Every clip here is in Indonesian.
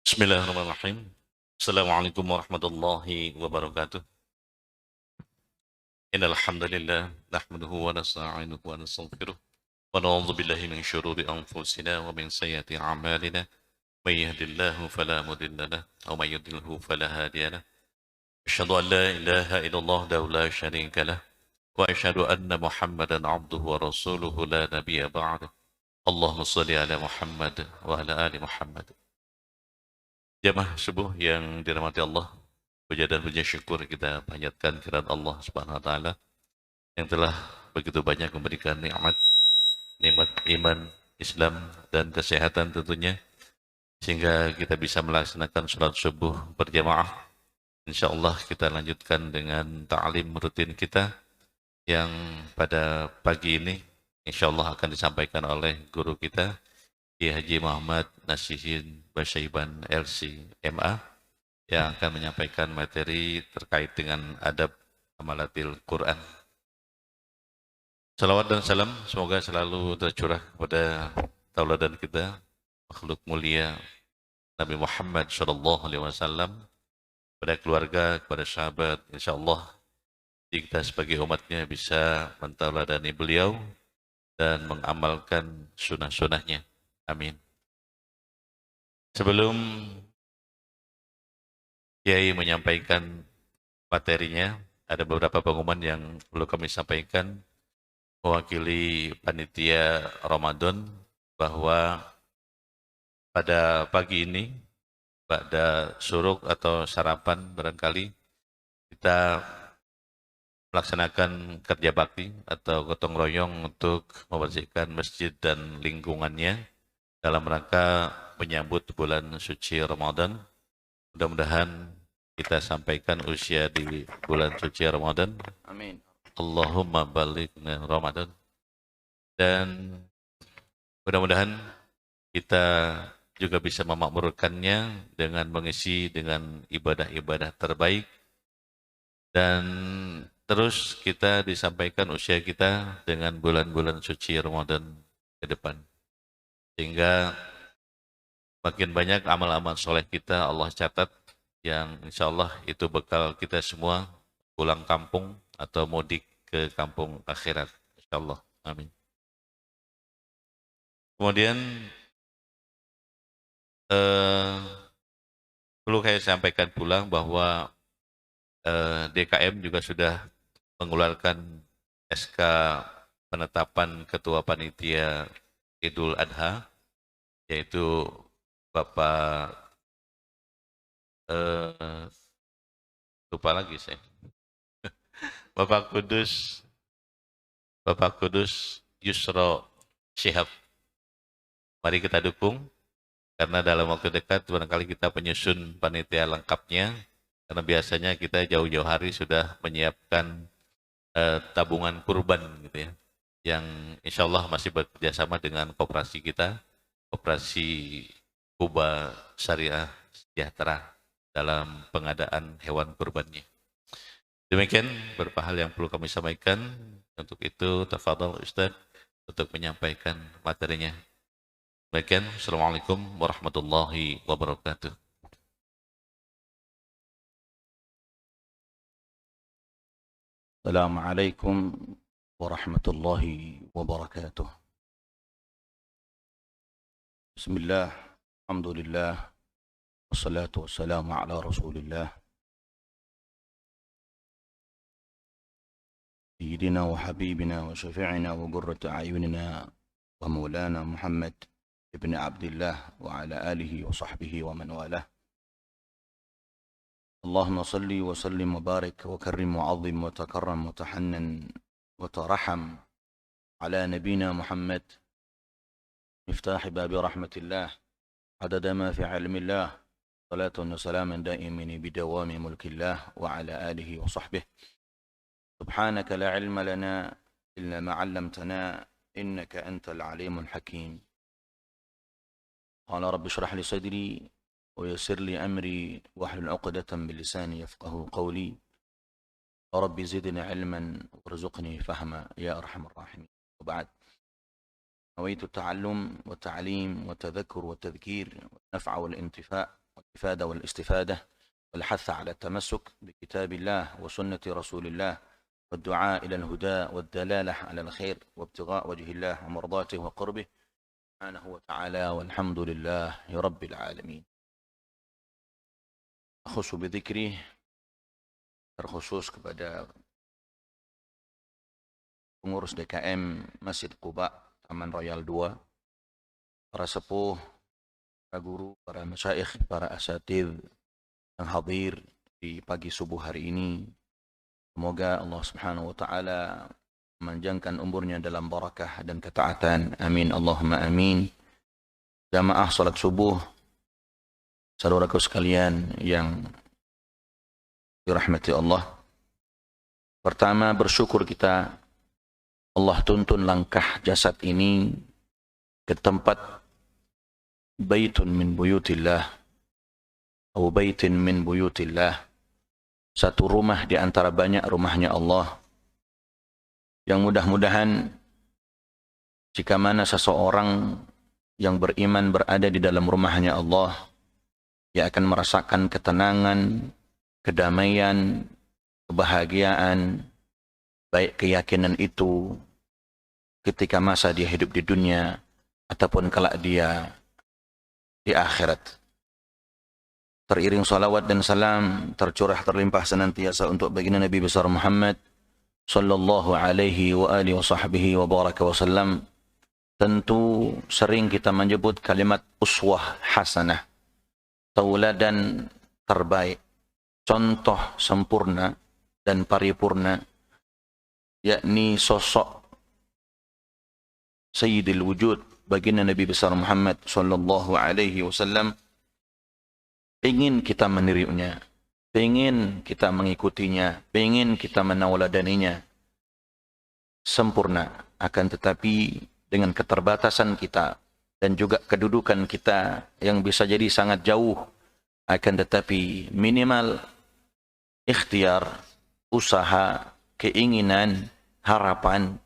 Bismillahirrahmanirrahim. Assalamualaikum warahmatullahi wabarakatuh. Innal hamdalillah nahmaduhu wa nasta'inuhu wa nastaghfiruh wa na'udzu billahi min syururi anfusina wa min sayyiati a'malina. May yahdihillahu fala mudilla lahu wa may yudlilhu fala hadiya lahu. Asyhadu an la ilaha illallah wahdahu la syarika lahu wa asyhadu anna Muhammadan 'abduhu wa rasuluhu la nabiyya ba'dahu. Allahumma shalli ala Muhammad wa ala ali Muhammad. Jamaah subuh yang dirahmati Allah, puja dan puji syukur kita panjatkan kehadirat Allah Subhanahu wa taala yang telah begitu banyak memberikan nikmat iman, Islam dan kesehatan tentunya sehingga kita bisa melaksanakan sholat subuh berjamaah. Insyaallah kita lanjutkan dengan ta'lim rutin kita yang pada pagi ini insyaallah akan disampaikan oleh guru kita Kiai Haji Muhammad Nasihin Basyaiban LC MA yang akan menyampaikan materi terkait dengan adab amalatil Quran. Salawat dan salam semoga selalu tercurah kepada tauladan kita, makhluk mulia Nabi Muhammad SAW, pada keluarga, kepada sahabat. InsyaAllah kita sebagai umatnya bisa mentauladani beliau dan mengamalkan sunnah-sunnahnya. Amin. Sebelum Kiai menyampaikan materinya, ada beberapa pengumuman yang perlu kami sampaikan mewakili panitia Ramadan bahwa pada pagi ini, pada suruk atau sarapan barangkali, kita melaksanakan kerja bakti atau gotong royong untuk membersihkan masjid dan lingkungannya dalam rangka menyambut bulan suci Ramadan. Mudah-mudahan kita sampaikan usia di bulan suci Ramadan. Amin. Allahumma balighna Ramadan. Dan mudah-mudahan kita juga bisa memakmurkannya dengan mengisi dengan ibadah-ibadah terbaik. Dan terus kita disampaikan usia kita dengan bulan-bulan suci Ramadan ke depan. Sehingga makin banyak amal-amal soleh kita Allah catat yang insya Allah itu bekal kita semua pulang kampung atau mudik ke kampung akhirat. Insya Allah. Amin. Kemudian perlu saya sampaikan pulang bahwa DKM juga sudah mengeluarkan SK penetapan Ketua Panitia Idul Adha, yaitu Bapak lupa lagi saya. Bapak Kudus Yusro Syihab. Mari kita dukung karena dalam waktu dekat barangkali kita penyusun panitia lengkapnya karena biasanya kita jauh-jauh hari sudah menyiapkan tabungan kurban gitu ya, yang insya Allah masih bekerjasama dengan koperasi kita, Koperasi Kuba Syariah Sejahtera dalam pengadaan hewan kurbannya. Demikian beberapa hal yang perlu kami sampaikan. Untuk itu, tafadhol Ustaz untuk menyampaikan materinya. Demikian, Assalamualaikum warahmatullahi wabarakatuh. السلام عليكم ورحمة الله وبركاته. بسم الله، الحمد لله، والصلاة والسلام على رسول الله سيدنا وحبيبنا وشفيعنا وقرة أعيننا ومولانا محمد ابن عبد الله وعلى آله وصحبه ومن والاه. اللهم صل وسلم وبارك وكرم وعظم وتكرم وتحنن وترحم على نبينا محمد مفتاح باب رحمة الله عدد ما في علم الله، صلاة وسلاما دائمين بدوام ملك الله وعلى آله وصحبه. سبحانك لا علم لنا إلا ما علمتنا إنك أنت العليم الحكيم. قال رب اشرح لي صدري ويسر لي أمري واحلل عقدة من لساني يفقه قولي. رب زدني علما وارزقني فهما يا أرحم الراحمين. وبعد، نويت التعلم والتعليم والتذكر والتذكير والنفع والانتفاع والإفادة والاستفادة والحث على التمسك بكتاب الله وسنة رسول الله والدعاء إلى الهدى والدلالة على الخير وابتغاء وجه الله ومرضاته وقربه سبحانه وتعالى والحمد لله رب العالمين. أخص بذكره terkhusus kepada pengurus DKM Masjid Quba Taman Royal 2, para sepuh, para guru, para masyayikh, para asatidz yang hadir di pagi subuh hari ini. Semoga Allah Subhanahu wa taala memanjangkan umurnya dalam barakah dan ketaatan. Amin Allahumma amin. Jamaah salat subuh, saudaraku sekalian yang dirahmati Allah. Pertama, bersyukur kita Allah tuntun langkah jasad ini ke tempat baitun min buyutillah atau baitin min buyutillah, satu rumah di antara banyak rumahnya Allah, yang mudah-mudahan jika mana seseorang yang beriman berada di dalam rumahnya Allah, ia akan merasakan ketenangan, kedamaian, kebahagiaan, baik keyakinan itu ketika masa dia hidup di dunia ataupun kelak dia di akhirat. Teriring salawat dan salam tercurah terlimpah senantiasa untuk baginda Nabi besar Muhammad sallallahu alaihi wa alihi wa sahbihi wa baraka wa sallam. Tentu sering kita menyebut kalimat uswah hasanah, tauladan terbaik, contoh sempurna dan paripurna, yakni sosok Sayyidil Wujud baginda Nabi besar Muhammad sallallahu alaihi wasallam. Ingin kita menirunya, ingin kita mengikutinya, ingin kita menauladaninya sempurna, akan tetapi dengan keterbatasan kita dan juga kedudukan kita yang bisa jadi sangat jauh, akan tetapi minimal ikhtiar, usaha, keinginan, harapan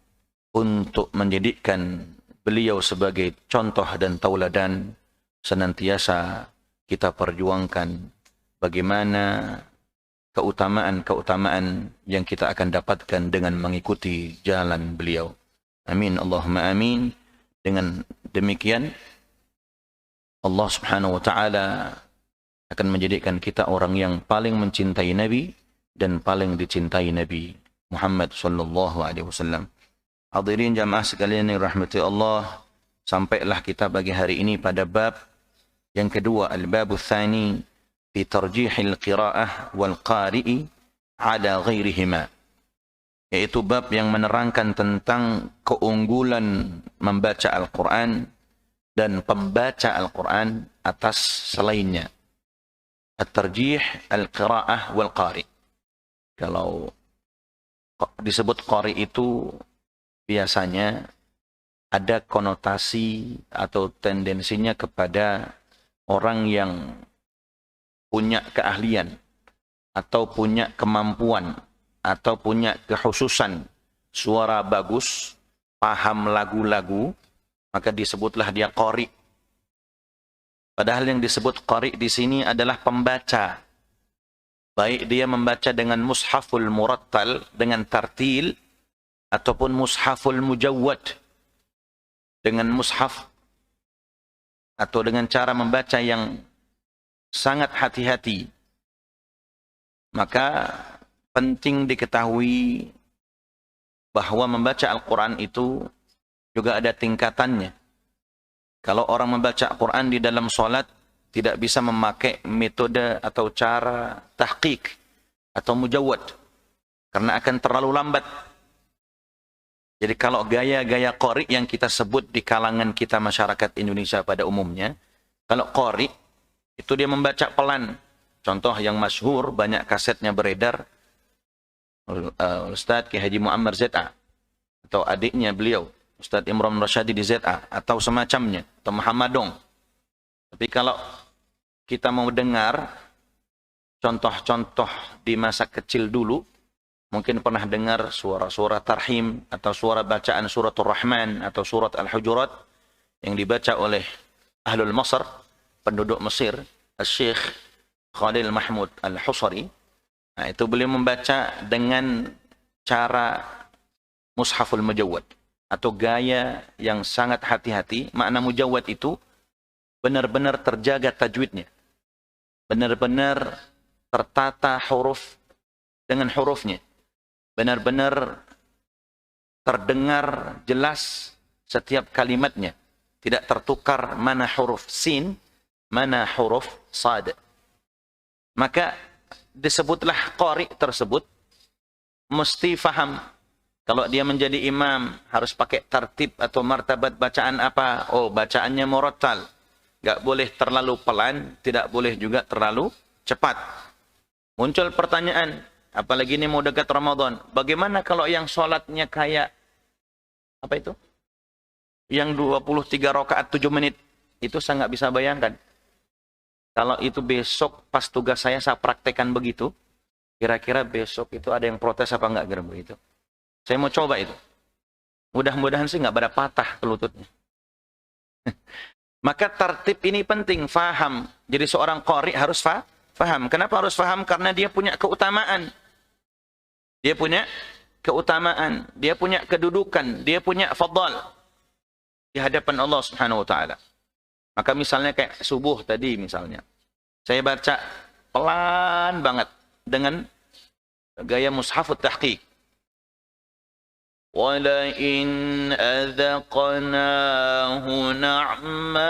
untuk menjadikan beliau sebagai contoh dan tauladan, senantiasa kita perjuangkan bagaimana keutamaan-keutamaan yang kita akan dapatkan dengan mengikuti jalan beliau. Amin Allahumma amin. Dengan demikian Allah Subhanahu wa taala akan menjadikan kita orang yang paling mencintai Nabi dan paling dicintai Nabi Muhammad sallallahu alaihi wasallam. Hadirin jamaah sekalian yang rahmati Allah, sampailah kita bagi hari ini pada bab yang kedua, al-babu tsani fi tarjihil qiraah wal qari'i ala ghairihima, yaitu bab yang menerangkan tentang keunggulan membaca Al-Qur'an dan pembaca Al-Qur'an atas selainnya. At-tarjih al-qiraah wal qari'. Kalau disebut qari itu biasanya ada konotasi atau tendensinya kepada orang yang punya keahlian atau punya kemampuan atau punya kekhususan suara bagus, paham lagu-lagu, maka disebutlah dia qari. Padahal yang disebut qari di sini adalah pembaca. Baik dia membaca dengan mushaful murattal dengan tartil ataupun mushaful mujawwad dengan mushaf atau dengan cara membaca yang sangat hati-hati. Maka penting diketahui bahwa membaca Al-Quran itu juga ada tingkatannya. Kalau orang membaca Al-Quran di dalam sholat tidak bisa memakai metode atau cara tahqiq atau mujawwad karena akan terlalu lambat. Jadi kalau gaya-gaya qari yang kita sebut di kalangan kita masyarakat Indonesia pada umumnya, kalau qari itu dia membaca pelan. Contoh yang masyhur, banyak kasetnya beredar, Ustadz Ki Haji Muammar ZA atau adiknya beliau Ustadz Imran Rasyadi di ZA atau semacamnya, atau Muhammadong. Tapi kalau kita mau dengar contoh-contoh di masa kecil dulu, mungkin pernah dengar suara-suara tarhim atau suara bacaan suratul Rahman atau surat Al-Hujurat yang dibaca oleh Ahlul Masr, penduduk Mesir, Syekh Khalil Mahmud Al-Husari, nah, itu beliau membaca dengan cara mushaful mujawwad atau gaya yang sangat hati-hati. Makna mujawwad itu benar-benar terjaga tajwidnya, benar-benar tertata huruf dengan hurufnya, benar-benar terdengar jelas setiap kalimatnya, tidak tertukar mana huruf sin, mana huruf sad. Maka disebutlah qari tersebut mesti faham. Kalau dia menjadi imam harus pakai tertib atau martabat bacaan apa? Oh, bacaannya murattal. Enggak boleh terlalu pelan, tidak boleh juga terlalu cepat. Muncul pertanyaan, apalagi ini mau dekat Ramadan, bagaimana kalau yang sholatnya kayak apa itu? Yang 23 rakaat 7 menit. Itu saya nggak bisa bayangkan. Kalau itu besok pas tugas saya praktekkan begitu, kira-kira besok itu ada yang protes apa enggak kira begitu. Saya mau coba itu. Mudah-mudahan sih nggak pada patah lututnya. Maka tertib ini penting, faham. Jadi seorang qari harus faham. Kenapa harus faham? Karena dia punya keutamaan. Dia punya keutamaan, dia punya kedudukan, dia punya fadl di hadapan Allah Subhanahu wa taala. Maka misalnya kayak subuh tadi misalnya. Saya baca pelan banget dengan gaya mushafut tahqiq. وَلَئِنْ أَذَقْنَاهُ نَعْمَاءَ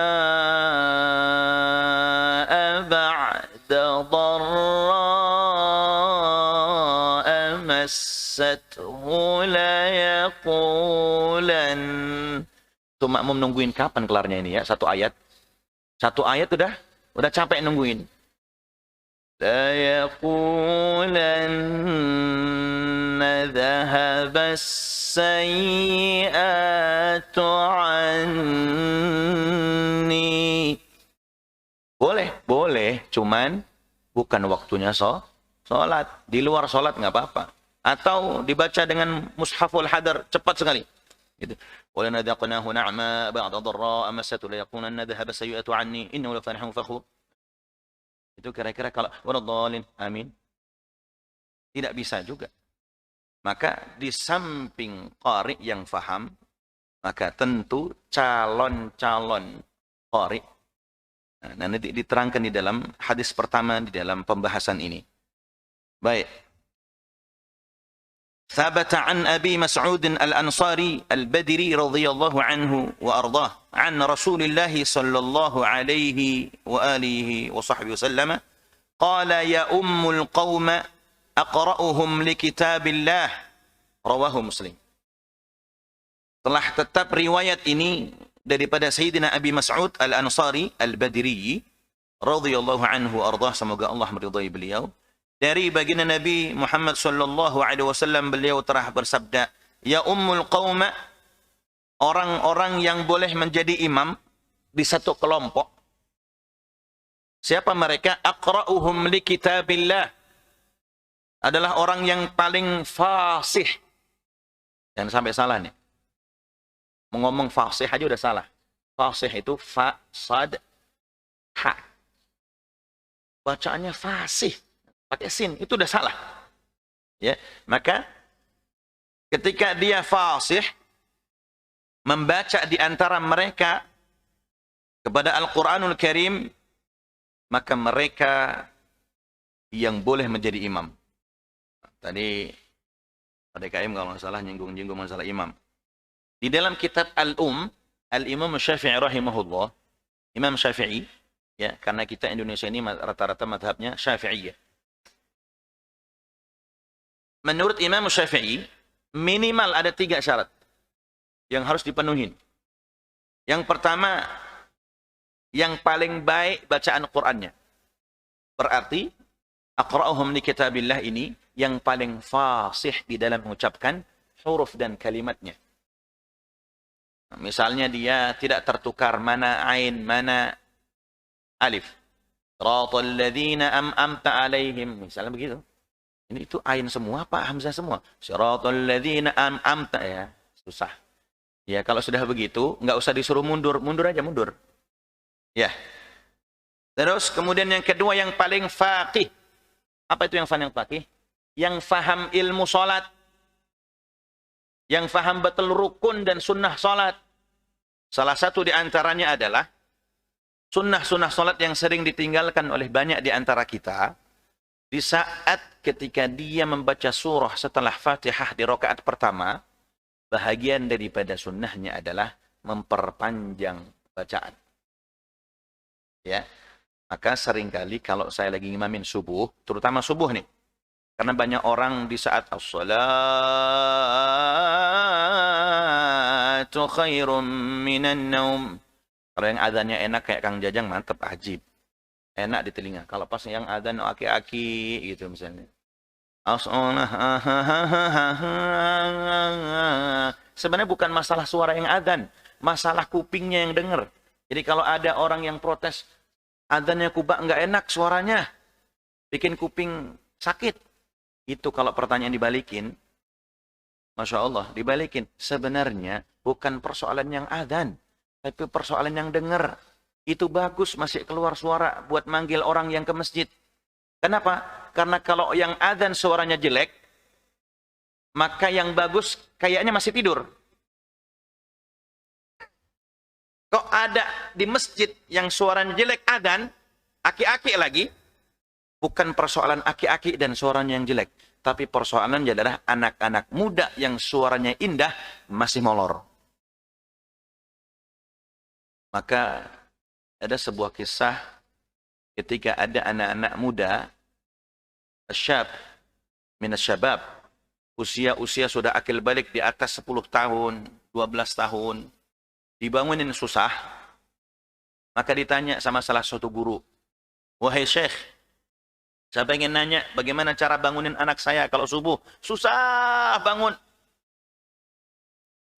بَعْدَ ضَرَّاءَ مَسَّتْهُ لَيَقُولَنَّ. Itu makmum nungguin kapan kelarnya ini ya, satu ayat. Satu ayat udah capek nungguin. لَيَقُولَنَّ ذَهَبَ السَّيِّئَاتُ عَنِّي. Boleh, cuman bukan waktunya sholat. Di luar sholat nggak apa-apa. Atau dibaca dengan mushaful hadar, cepat sekali. Gitu. وَلَنْ أَذَقْنَاهُ نَعْمَاءَ بَعْدَ ضَرَّاءَ مَسَّتْهُ لَيَقُولَنَّ ذَهَبَ السَّيِّئَاتُ عَنِّي إِنَّهُ لَفَرِحٌ فَخُورٌ. Itu kira-kira kalau waladhdallin, amin. Tidak bisa juga. Maka di samping qari yang faham, maka tentu calon-calon qari. Nah, nanti diterangkan di dalam hadis pertama di dalam pembahasan ini. Baik. ثبت عن أبي مسعود الأنصاري البدري رضي الله عنه وأرضاه عن رسول الله صلى الله عليه وآله وصحبه وسلم قال يا أم القوم أقرأهم لكتاب الله رواه مسلم. Telah tetap riwayat ini daripada Sayyidina Abi Mas'ud Al-Ansari Al-Badri radhiyallahu anhu ardah, semoga Allah meridai beliau. Dari baginda Nabi Muhammad sallallahu alaihi wasallam, beliau telah bersabda, ya ummul qauma, orang-orang yang boleh menjadi imam di satu kelompok. Siapa mereka? Aqra'uhum li kitabillah. Adalah orang yang paling fasih. Jangan sampai salah nih. Mengomong fasih aja udah salah. Fasih itu fa, sad, ha. Bacaannya fasih. Pakai sin, itu udah salah. Ya, maka ketika dia fasih membaca di antara mereka kepada Al-Qur'anul Karim, maka mereka yang boleh menjadi imam. Tadi PDKM kalau nggak salah nyinggung-nyinggung masalah imam. Di dalam kitab Al-Imam Syafi'i rahimahullah, Imam Syafi'i, ya, karena kita Indonesia ini rata-rata madhabnya Syafi'iyah. Menurut Imam Syafi'i, minimal ada 3 syarat yang harus dipenuhi. Yang pertama, yang paling baik bacaan Qur'annya. Berarti, aqra'uhum li kitabillah ini yang paling fasih di dalam mengucapkan huruf dan kalimatnya. Misalnya dia tidak tertukar mana ain, mana alif. Siratal ladzina am'amta alaihim. Misalnya begitu. Ini itu ain semua, Pak Hamzah semua. Siratal ladzina an'amta, ya, susah. Ya, kalau sudah begitu, nggak usah disuruh mundur, mundur aja mundur. Ya. Terus kemudian yang kedua yang paling faqih. Apa itu yang paling faqih? Yang faham ilmu salat. Yang faham betul rukun dan sunnah salat. Salah satu di antaranya adalah sunnah-sunnah salat yang sering ditinggalkan oleh banyak di antara kita. Di saat ketika dia membaca surah setelah Fatihah di rakaat pertama, bahagian daripada sunnahnya adalah memperpanjang bacaan. Ya. Maka seringkali kalau saya lagi ngimamin subuh, terutama subuh nih, karena banyak orang di saat as-salatu khairum minan naum. Kalau yang adanya enak kayak Kang Jajang, mantep, ajib. Enak di telinga. Kalau pas yang adzan aki-aki gitu misalnya. Sebenarnya bukan masalah suara yang adzan, masalah kupingnya yang dengar. Jadi kalau ada orang yang protes, adzannya kubak nggak enak suaranya, bikin kuping sakit. Itu kalau pertanyaan dibalikin, Masya Allah, dibalikin. Sebenarnya bukan persoalan yang adzan, tapi persoalan yang dengar. Itu bagus masih keluar suara buat manggil orang yang ke masjid. Kenapa? Karena kalau yang adzan suaranya jelek, maka yang bagus kayaknya masih tidur. Kok ada di masjid yang suaranya jelek adzan, aki-aki lagi, bukan persoalan aki-aki dan suaranya yang jelek, tapi persoalannya adalah anak-anak muda yang suaranya indah masih molor. Maka ada sebuah kisah ketika ada anak-anak muda, syab, minas syabab, usia sudah akil balik di atas 10 tahun, 12 tahun, dibangunin susah, maka ditanya sama salah satu guru, wahai syekh, saya pengen nanya bagaimana cara bangunin anak saya kalau subuh, susah bangun.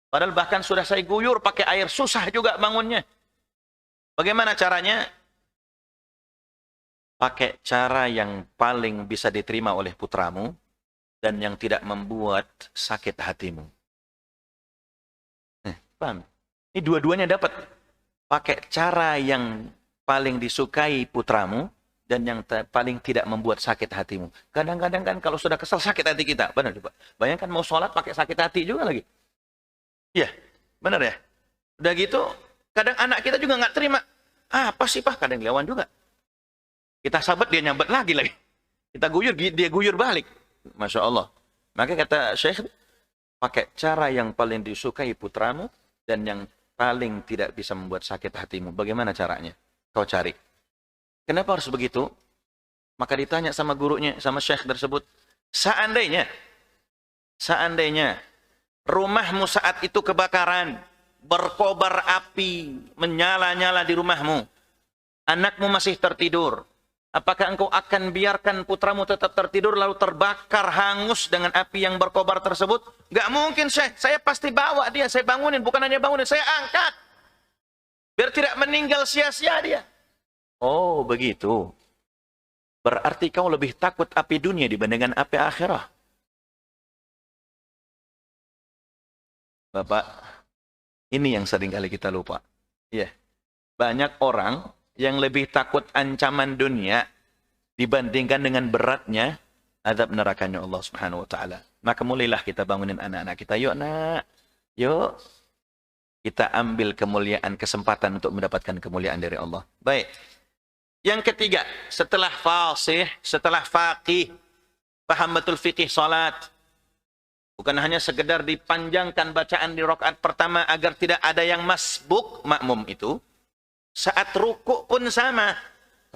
Padahal bahkan sudah saya guyur pakai air, susah juga bangunnya. Bagaimana caranya? Pakai cara yang paling bisa diterima oleh putramu dan yang tidak membuat sakit hatimu. Paham? Ini dua-duanya dapat. Pakai cara yang paling disukai putramu dan yang paling tidak membuat sakit hatimu. Kadang-kadang kan kalau sudah kesal sakit hati kita. Benar coba. Bayangkan mau sholat pakai sakit hati juga lagi. Iya, benar ya? Udah gitu, kadang anak kita juga nggak terima. Apa sih Pak? Kadang lawan juga. Kita sahabat, dia nyambat lagi. Kita guyur, dia guyur balik. Masya Allah. Maka kata Syekh, pakai cara yang paling disukai putramu dan yang paling tidak bisa membuat sakit hatimu. Bagaimana caranya? Kau cari. Kenapa harus begitu? Maka ditanya sama gurunya, sama Syekh tersebut. Seandainya rumahmu saat itu kebakaran, berkobar api, menyala-nyala di rumahmu, anakmu masih tertidur, apakah engkau akan biarkan putramu tetap tertidur lalu terbakar hangus dengan api yang berkobar tersebut? Gak mungkin, Syekh. Saya pasti bawa dia, saya bangunin, bukan hanya bangunin, saya angkat. Biar tidak meninggal sia-sia dia. Oh, begitu. Berarti kau lebih takut api dunia dibandingkan api akhirah. Bapak, ini yang seringkali kita lupa. Ya, banyak orang yang lebih takut ancaman dunia dibandingkan dengan beratnya azab nerakanya Allah Subhanahu wa taala. Maka mulailah kita bangunin anak-anak kita, yuk nak, yuk kita ambil kemuliaan, kesempatan untuk mendapatkan kemuliaan dari Allah. Baik. Yang ketiga, setelah fasih, setelah faqih, paham betul fikih salat, bukan hanya sekedar dipanjangkan bacaan di rakaat pertama agar tidak ada yang masbuk makmum itu. Saat rukuk pun sama.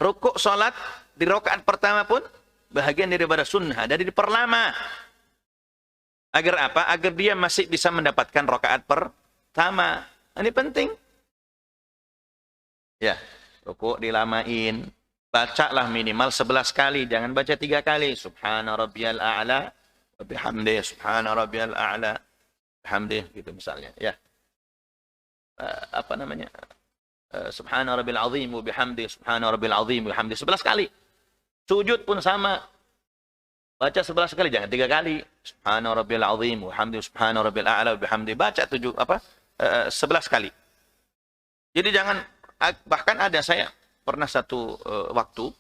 Rukuk salat di rakaat pertama pun bahagian daripada sunnah. Jadi diperlama. Agar apa? Agar dia masih bisa mendapatkan rakaat pertama. Ini penting. Ya, rukuk dilamain. Bacalah minimal 11 kali. Jangan baca 3 kali. Subhana rabbiyal a'la. Bihamdih, subhana rabbiyal a'la, bihamdih, gitu misalnya, ya. Apa namanya? Subhana rabbil azim, bihamdih, subhana rabbil azim, bihamdih. 11 kali. Sujud pun sama. Baca 11 kali, jangan 3 kali. Subhana rabbil azim, bihamdih, subhana rabbil a'la, bihamdih. Baca 11 kali. Jadi jangan, bahkan ada saya pernah satu waktu,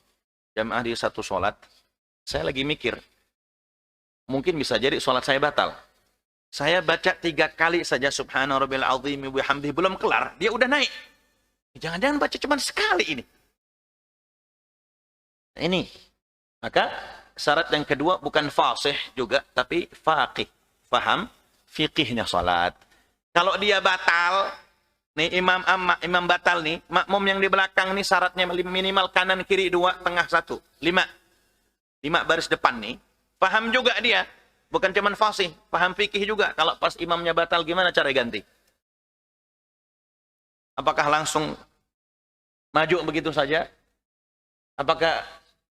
jamaah di satu sholat, saya lagi mikir, mungkin bisa jadi sholat saya batal. Saya baca 3 kali saja subhana rabbil azim wa bihamdihi, belum kelar, dia udah naik. Jangan-jangan baca cuma sekali ini. Ini. Maka syarat yang kedua bukan fasih juga, tapi faqih. Faham fikihnya sholat. Kalau dia batal, nih imam batal nih, makmum yang di belakang nih syaratnya minimal kanan kiri 2, tengah 1. 5 baris depan nih. Paham juga dia. Bukan cuman fasih, paham fikih juga. Kalau pas imamnya batal, gimana cara ganti? Apakah langsung maju begitu saja? Apakah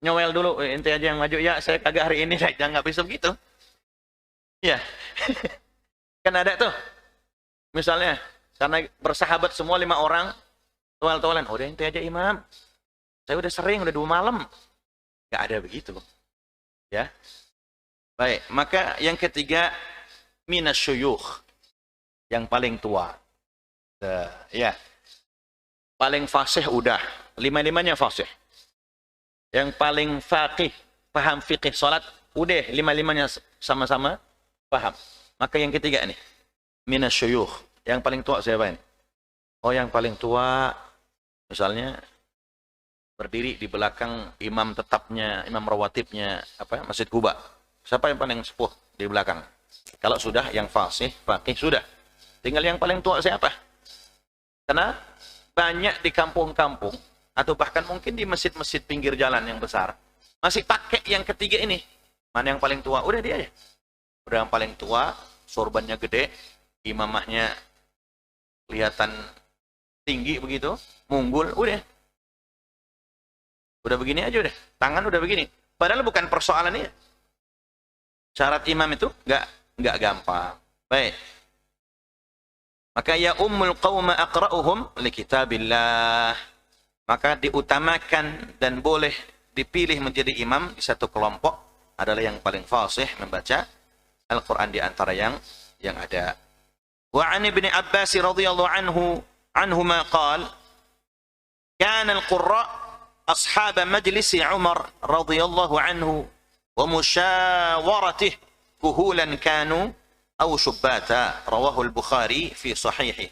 nyowel dulu, ente aja yang maju, ya saya kagak hari ini, jangan, nggak bisa begitu. Ya, kan ada tuh. Misalnya, karena bersahabat semua 5 orang, toal-toalan, udah ente aja imam. Saya udah sering, udah 2 malam. Nggak ada begitu. Ya. Baik, maka yang ketiga, minasyuyukh, yang paling tua. Ya, paling fasih udah, 5-5-nya fasih. Yang paling faqih, paham fikih salat, udah 5-5-nya sama-sama paham. Maka yang ketiga nih, minasyuyukh, yang paling tua siapa ini? Oh, yang paling tua, misalnya berdiri di belakang imam tetapnya, imam rawatibnya Masjid Kuba. Siapa yang paling sepuh di belakang? Kalau sudah yang fasih, faqih sudah. Tinggal yang paling tua siapa? Karena banyak di kampung-kampung atau bahkan mungkin di masjid-masjid pinggir jalan yang besar masih pakai yang ketiga ini. Mana yang paling tua? Udah dia aja. Udah yang paling tua, sorbannya gede, imamahnya kelihatan tinggi begitu, munggul, udah. Udah begini aja udah. Tangan udah begini. Padahal bukan persoalan ini. Syarat imam itu nggak gampang. Baik. Maka ya ummul qauma aqra'uhum li kitabillah. Maka diutamakan dan boleh dipilih menjadi imam di satu kelompok adalah yang paling fasih membaca Al-Qur'an di antara yang ada. Wa 'an Ibnu Abbas radhiyallahu anhuma qala kana al-qurra ashab majlis Umar radhiyallahu anhu wa musyawaratihi kuhulan kanu aw syubbata, rawahu al-Bukhari fi sahihih.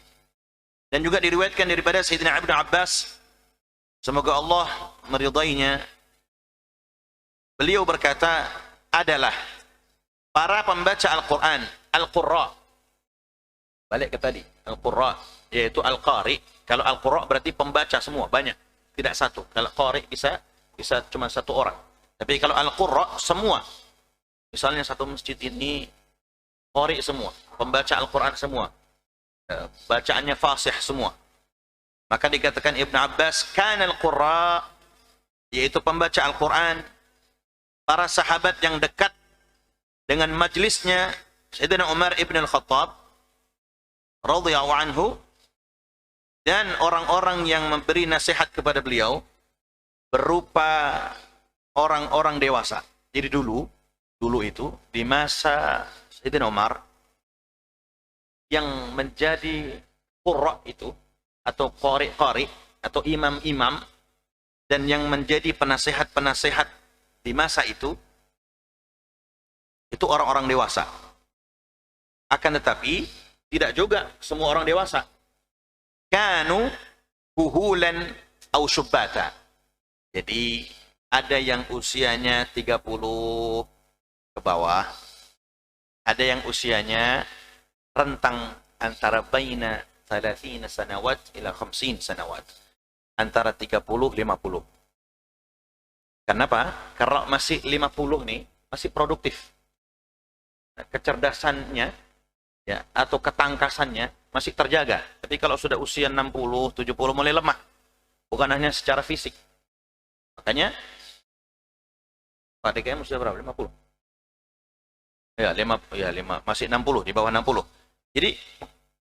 Dan juga diriwayatkan daripada Sayyidina Ibnu Abbas, semoga Allah meridainya, beliau berkata, adalah para pembaca Al-Quran, Al-Qurra. Balik ke tadi, Al-Qurra, yaitu Al-Qari. Kalau Al-Qurra berarti pembaca semua, banyak, tidak satu. Kalau Qari bisa cuma satu orang. Tapi kalau Al-Qurra, semua. Misalnya satu masjid ini, Qari semua, pembaca Al-Quran semua. Bacaannya fasih semua. Maka dikatakan Ibn Abbas, kana al-qurra, yaitu pembaca Al-Quran, para sahabat yang dekat dengan majlisnya Sayyidina Umar ibn al-Khattab, radhiyallahu anhu, dan orang-orang yang memberi nasihat kepada beliau, berupa orang-orang dewasa. Jadi dulu itu, di masa Sayyidina Umar, yang menjadi qurra itu, atau qari, atau imam-imam, dan yang menjadi penasehat-penasehat di masa itu orang-orang dewasa. Akan tetapi, tidak juga semua orang dewasa. Kanu kuhulan au syubbata. Jadi, ada yang usianya 30 ke bawah, ada yang usianya rentang antara baina 30 sanawat ila 50 sanawat. Antara 30-50. Kenapa? Karena masih 50 nih, masih produktif. Kecerdasannya, ya, atau ketangkasannya masih terjaga. Tapi kalau sudah usia 60-70 mulai lemah. Bukan hanya secara fisik. Makanya, Pak DKM sudah berapa? 50? Ya, 5, masih 60, di bawah 60. Jadi,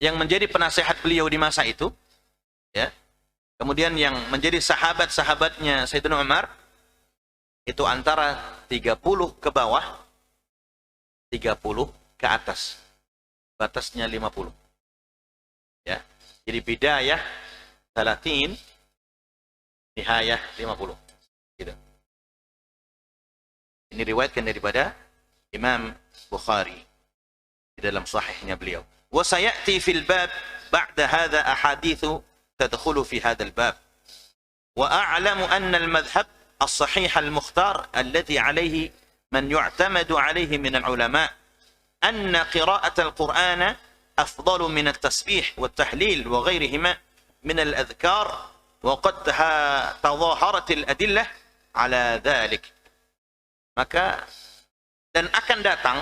yang menjadi penasehat beliau di masa itu, ya, kemudian yang menjadi sahabat-sahabatnya Sayyidina Umar, itu antara 30 ke bawah, 30 ke atas. Batasnya 50. Ya. Jadi bidayah 30 Nihayah 50. Gitu. Ini riwayatkan daripada Imam Bukhari di dalam sahihnya beliau. Wa sayati fil bab ba'da hadha ahadithu tadkhulu fi hadha al-bab. Wa a'lamu anna al-madhhab as-sahih al-mukhtar alladhi alayhi man yu'tamadu alayhi min al-ulama anna qira'at al-Qur'ana afdalu min at-tasbih wa at-tahlil wa ghayrihima min al-adhkar wa qad tadhaharat al-adillah ala dhalik. Maka dan akan datang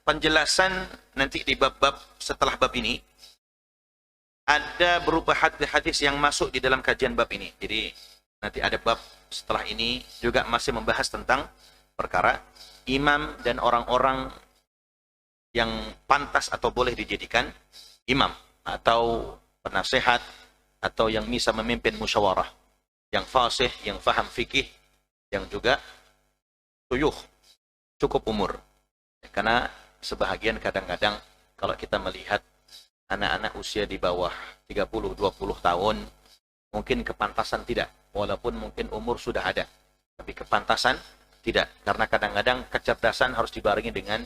penjelasan nanti di bab-bab setelah bab ini ada berupa hadis-hadis yang masuk di dalam kajian bab ini. Jadi nanti ada bab setelah ini juga masih membahas tentang perkara imam dan orang-orang yang pantas atau boleh dijadikan imam atau penasehat atau yang bisa memimpin musyawarah, yang fasih, yang faham fikih, yang juga tuyuh, cukup umur. Karena sebahagian kadang-kadang kalau kita melihat anak-anak usia di bawah 30-20 tahun, mungkin kepantasan tidak, walaupun mungkin umur sudah ada, tapi kepantasan tidak, karena kadang-kadang kecerdasan harus dibarengi dengan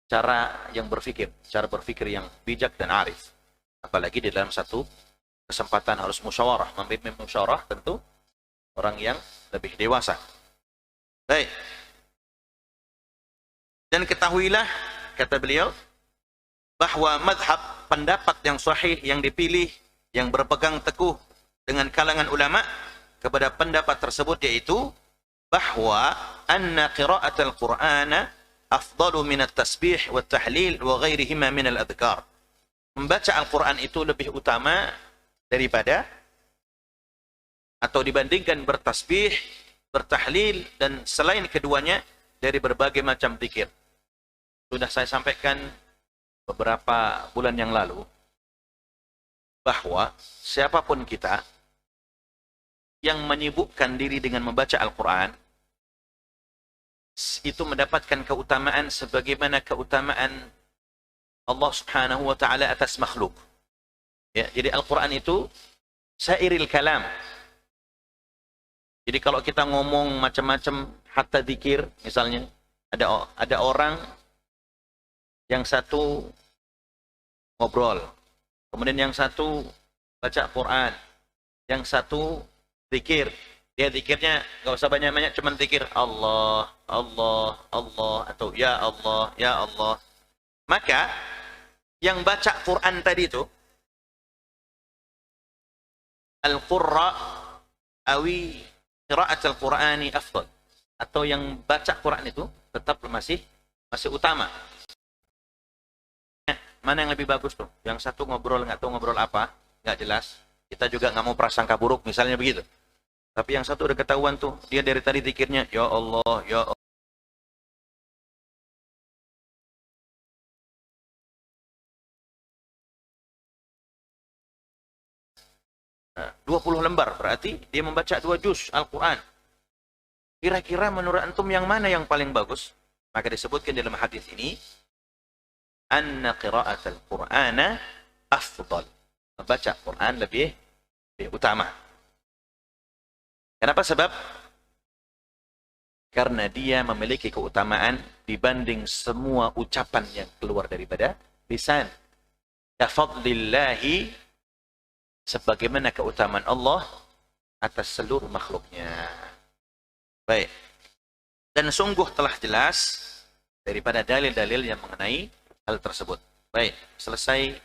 cara yang berpikir, cara berpikir yang bijak dan arif. Apalagi di dalam satu kesempatan harus musyawarah, memimpin musyawarah tentu orang yang lebih dewasa. Baik. Dan ketahuilah, kata beliau, bahwa madhab, pendapat yang sahih, yang dipilih, yang berpegang teguh dengan kalangan ulama kepada pendapat tersebut, yaitu bahwa anna qira'at al-Qur'ana afdalu min at-tasbih wa tahlil wa ghairihima min al-adhkar. Membaca Al-Quran itu lebih utama daripada atau dibandingkan bertasbih, bertahlil, dan selain keduanya dari berbagai macam zikir. Sudah saya sampaikan beberapa bulan yang lalu bahwa siapapun kita yang menyibukkan diri dengan membaca Al-Quran itu mendapatkan keutamaan sebagaimana keutamaan Allah Subhanahu wa Ta'ala atas makhluk. Ya, jadi Al-Quran itu sairil kalam. Jadi kalau kita ngomong macam-macam, hatta zikir, misalnya ada orang yang satu ngobrol, kemudian yang satu baca Quran, yang satu zikir. Dia zikirnya nggak usah banyak-banyak, cuman zikir Allah, Allah, Allah, atau ya Allah, ya Allah. Maka yang baca Quran tadi itu al-qurra awi qira'at al-Qur'ani afdal, atau yang baca Quran itu tetap masih utama. Mana yang lebih bagus tuh? Yang satu ngobrol nggak tahu ngobrol apa, nggak jelas. Kita juga nggak mau prasangka buruk, misalnya begitu. Tapi yang satu udah ketahuan tuh, dia dari tadi zikirnya ya Allah, ya Allah. 20 lembar, berarti dia membaca 2 juz Al-Quran. Kira-kira menurut antum yang mana yang paling bagus? Maka disebutkan dalam hadis ini, anna qira'at al-Qur'ana afdal. Membaca Quran lebih utama. Kenapa sebab? Karena dia memiliki keutamaan dibanding semua ucapan yang keluar daripada lisan. Kafadlillahi, sebagaimana keutamaan Allah atas seluruh makhluknya. Baik. Dan sungguh telah jelas daripada dalil-dalil yang mengenai hal tersebut. Baik, selesai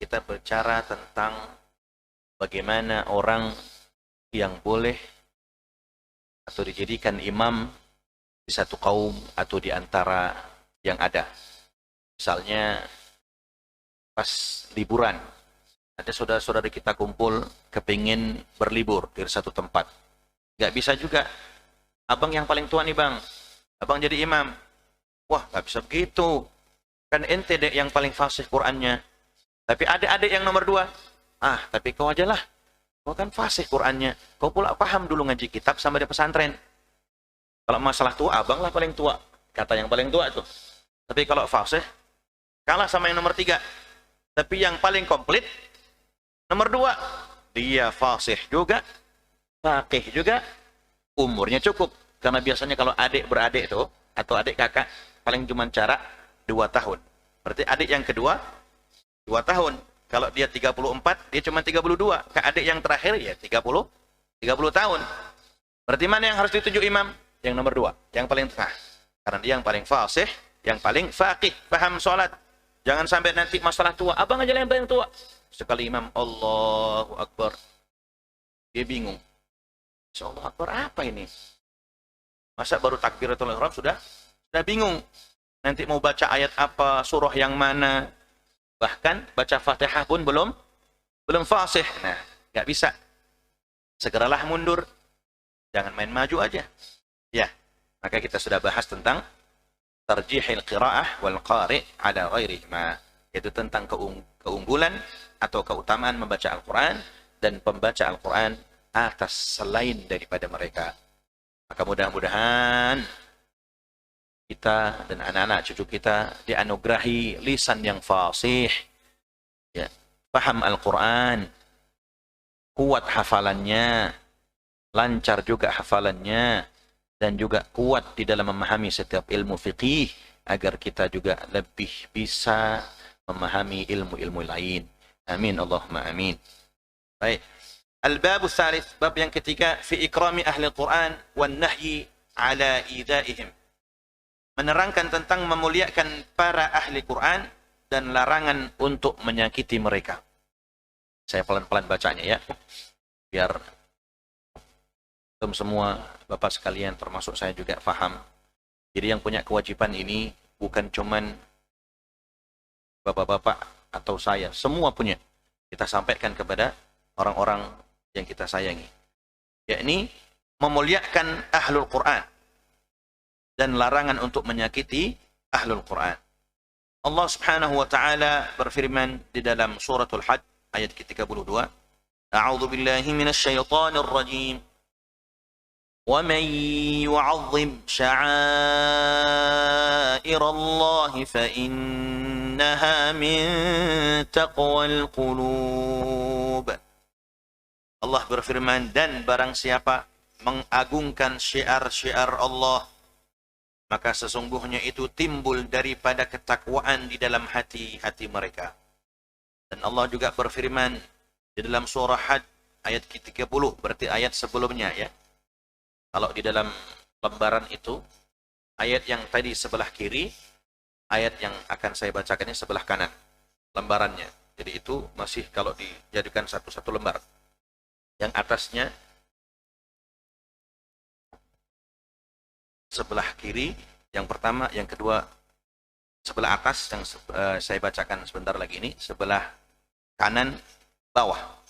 kita bicara tentang bagaimana orang yang boleh atau dijadikan imam di satu kaum atau di antara yang ada. Misalnya pas liburan, ada saudara-saudara kita kumpul kepingin berlibur di satu tempat. Nggak bisa juga, abang yang paling tua nih bang, abang jadi imam. Wah, nggak bisa begitu. Kan ente dek yang paling fasih Qur'annya. Tapi adik-adik yang nomor 2. Ah, tapi kau aja lah. Kau kan fasih Qur'annya. Kau pula paham dulu ngaji kitab sama di pesantren. Kalau masalah tua, abang lah paling tua. Kata yang paling tua tuh. Tapi kalau fasih, kalah sama yang nomor 3. Tapi yang paling komplit, nomor 2. Dia fasih juga. faqih juga, umurnya cukup. Karena biasanya kalau adik beradik tuh, atau adik kakak, paling cuma jarak 2 tahun. Berarti adik yang kedua 2 tahun. Kalau dia 34, dia cuma 32. Ke adik yang terakhir ya 30 tahun. Berarti mana yang harus dituju imam? Yang nomor 2, yang paling tengah. Karena dia yang paling fasih, yang paling faqih, paham sholat. Jangan sampai nanti masalah tua, abang aja yang paling tua. Sekali imam Allahu Akbar, dia bingung. Allahu Akbar apa ini? Masa baru takbiratul ihram sudah bingung. Nanti mau baca ayat apa, surah yang mana. Bahkan baca Fatihah pun belum fasih. Nah, nggak bisa. Segeralah mundur. Jangan main maju aja. Ya, maka kita sudah bahas tentang tarjihil qiraah wal qari' ala ghairihima, yaitu tentang keunggulan atau keutamaan membaca Al-Quran dan pembaca Al-Quran atas selain daripada mereka. Maka mudah-mudahan kita dan anak-anak cucu kita dianugerahi lisan yang fasih, ya, paham Al-Quran, kuat hafalannya, lancar juga hafalannya, dan juga kuat di dalam memahami setiap ilmu fiqih, agar kita juga lebih bisa memahami ilmu-ilmu lain. Amin, Allahumma amin. Baik. Al-babu tsalits, bab yang ketiga, fi ikrami ahli Al-Quran wan nahyi ala idaihim. Menerangkan tentang memuliakan para ahli Quran dan larangan untuk menyakiti mereka. Saya pelan-pelan bacanya ya, biar semua Bapak sekalian termasuk saya juga paham. Jadi yang punya kewajiban ini bukan cuman Bapak-bapak atau saya, semua punya. Kita sampaikan kepada orang-orang yang kita sayangi, yakni memuliakan ahlul Quran dan larangan untuk menyakiti ahlul Quran. Allah Subhanahu wa taala berfirman di dalam suratul Hajj ayat ke-32, A'udzu billahi minasy syaithanir rajim. وَمَن يُعَظِّمْ شَعَائِرَ اللَّهِ فَإِنَّهَا مِن تَقْوَى الْقُلُوبِ. Allah berfirman, dan barang siapa mengagungkan syiar-syiar Allah, maka sesungguhnya itu timbul daripada ketakwaan di dalam hati-hati mereka. Dan Allah juga berfirman di dalam surah Hajj ayat ke-30, berarti ayat sebelumnya ya. Kalau di dalam lembaran itu, ayat yang tadi sebelah kiri, ayat yang akan saya bacakan ini sebelah kanan lembarannya. Jadi itu masih kalau dijadikan satu-satu lembar. Yang atasnya sebelah kiri, yang pertama, yang kedua sebelah atas, yang saya bacakan sebentar lagi ini, sebelah kanan bawah.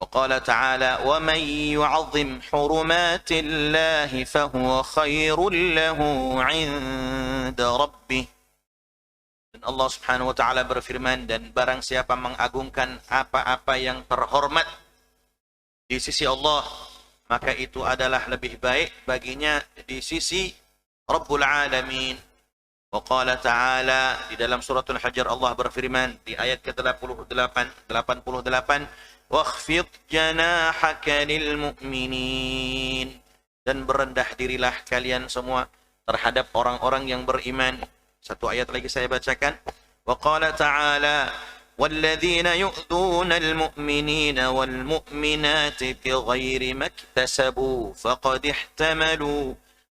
وقال تعالى ومن يعظم حرمات الله فهو خير له عند ربه. Dan Allah Subhanahu wa taala berfirman, dan barang siapa mengagungkan apa-apa yang terhormat di sisi Allah, maka itu adalah lebih baik baginya di sisi Rabbul Alamin. وقال تعالى di dalam suratul Hajar Allah berfirman di ayat ke-88 وَاخْفِضْ جَنَاحَكَ لِلْمُؤْمِنِينَ. Dan berendah dirilah kalian semua terhadap orang-orang yang beriman. Satu ayat lagi saya bacakan. وَقَالَ تَعَالَى وَالَّذِينَ يُؤْذُونَ الْمُؤْمِنِينَ وَالْمُؤْمِنَاتِ بِغَيْرِ مَا اكْتَسَبُوا فَقَدِ احْتَمَلُوا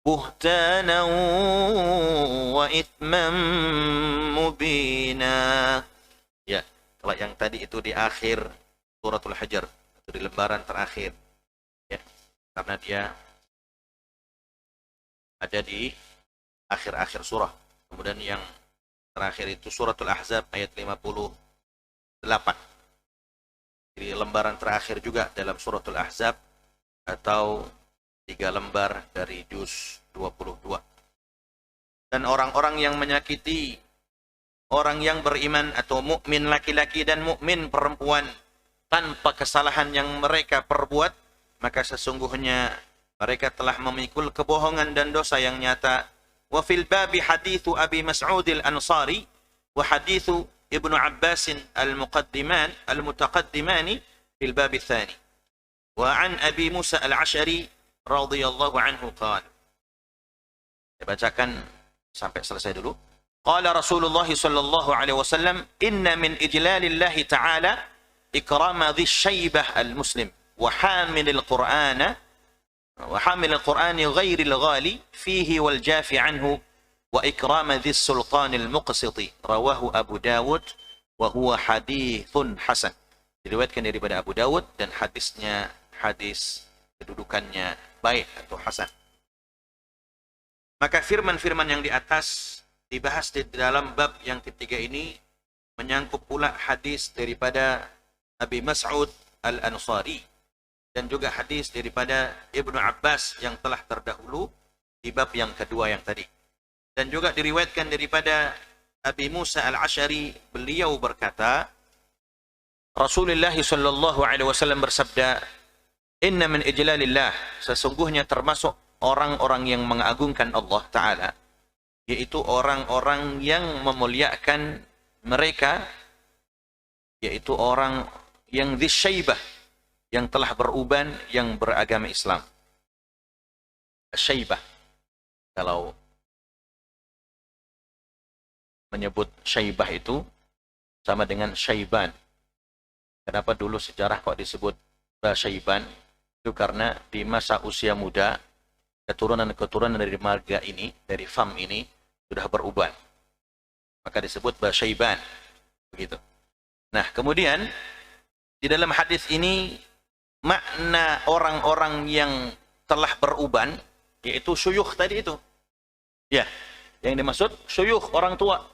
بُهْتَانًا وَإِثْمًا مُبِينًا. Ya, kalau yang tadi itu di akhir suratul Hajar, atau di lembaran terakhir ya, karena dia ada di akhir-akhir surah. Kemudian yang terakhir itu suratul Ahzab ayat 58. Jadi lembaran terakhir juga dalam suratul Ahzab, atau 3 lembar dari juz 22. Dan orang-orang yang menyakiti orang yang beriman atau mukmin laki-laki dan mukmin perempuan tanpa kesalahan yang mereka perbuat, maka sesungguhnya mereka telah memikul kebohongan dan dosa yang nyata. Wa fil babi hadithu Abi Mas'ud al-Ansari wa hadithu Ibnu Abbas al-Mutaqaddimani fil babi tsani. Wa an Abi Musa al-Ash'ari radhiyallahu anhu qala. Saya bacakan sampai selesai dulu. Qala Rasulullah sallallahu alaihi wasallam, "Inna min ijlalillahi ta'ala ikrama dhi syaibah al-muslim wa hamilil qur'ana wa hamilil qur'ani ghairil ghali fihi wal jafi anhu wa ikrama dhi sultanil muqsiti." Rawahu Abu Dawud wa huwa hadithun hasan. Diriwayatkan daripada Abu Dawud dan hadisnya hadis kedudukannya baik atau hasan. Maka firman-firman yang di atas dibahas di dalam bab yang ketiga ini menyangkut pula hadis daripada Abi Mas'ud Al-Ansari dan juga hadis daripada Ibnu Abbas yang telah terdahulu di bab yang kedua yang tadi. Dan juga diriwayatkan daripada Abi Musa Al-Ash'ari, beliau berkata, Rasulullah sallallahu alaihi wasallam bersabda, "Inna min ijlalillah," sesungguhnya termasuk orang-orang yang mengagungkan Allah Ta'ala, yaitu orang-orang yang memuliakan mereka, yaitu orang yang dzisyaibah, yang telah beruban, yang beragama Islam. Syaibah, kalau menyebut syaibah itu sama dengan syaiban. Kenapa dulu sejarah kok disebut syaiban? Itu karena di masa usia muda, keturunan-keturunan dari marga ini, dari fam ini, sudah beruban. Maka disebut syaiban. Begitu. Nah, kemudian, di dalam hadis ini, makna orang-orang yang telah beruban, yaitu syuyukh tadi itu. Ya, yang dimaksud syuyukh, orang tua.